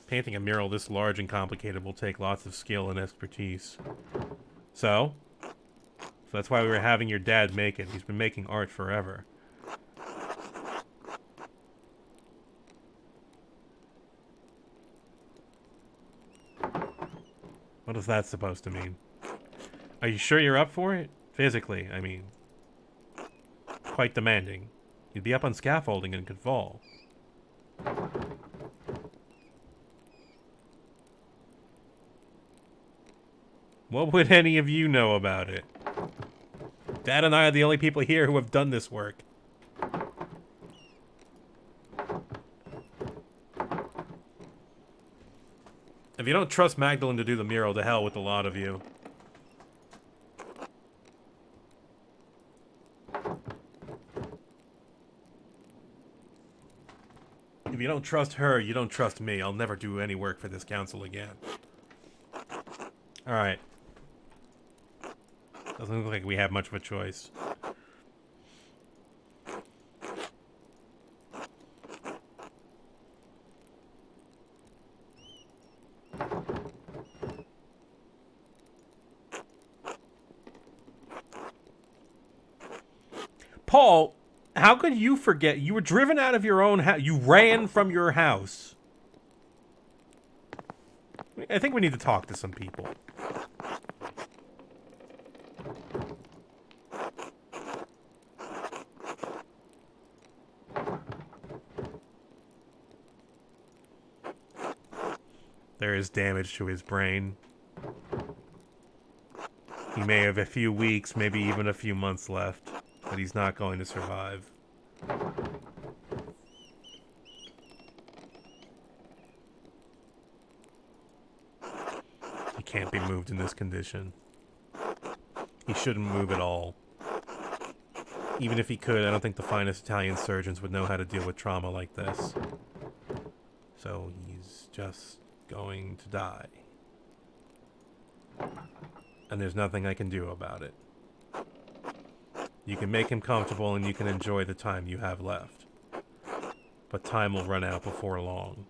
Painting a mural this large and complicated will take lots of skill and expertise. So that's why we were having your dad make it. He's been making art forever. What is that supposed to mean? Are you sure you're up for it? Physically, I mean. Quite demanding. You'd be up on scaffolding and could fall. What would any of you know about it? Dad and I are the only people here who have done this work. If you don't trust Magdalene to do the mural, to hell with a lot of you. If you don't trust her, you don't trust me. I'll never do any work for this council again. Alright. Doesn't look like we have much of a choice. Paul, how could you forget? You were driven out of your own house. You ran from your house. I think we need to talk to some people. There is damage to his brain. He may have a few weeks, maybe even a few months left, but he's not going to survive. He can't be moved in this condition. He shouldn't move at all. Even if he could, I don't think the finest Italian surgeons would know how to deal with trauma like this. So he's just going to die. And there's nothing I can do about it. You can make him comfortable and you can enjoy the time you have left. But time will run out before long.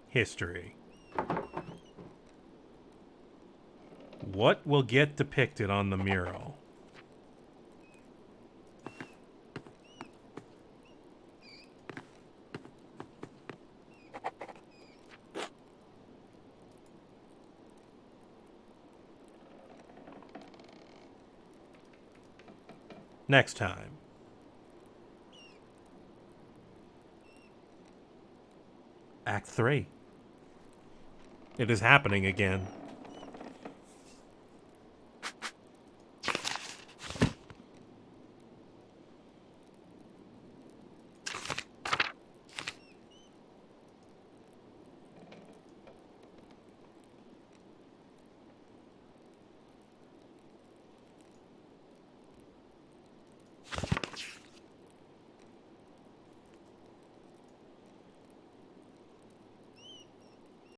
History. What will get depicted on the mural? Next time. Act 3. It is happening again.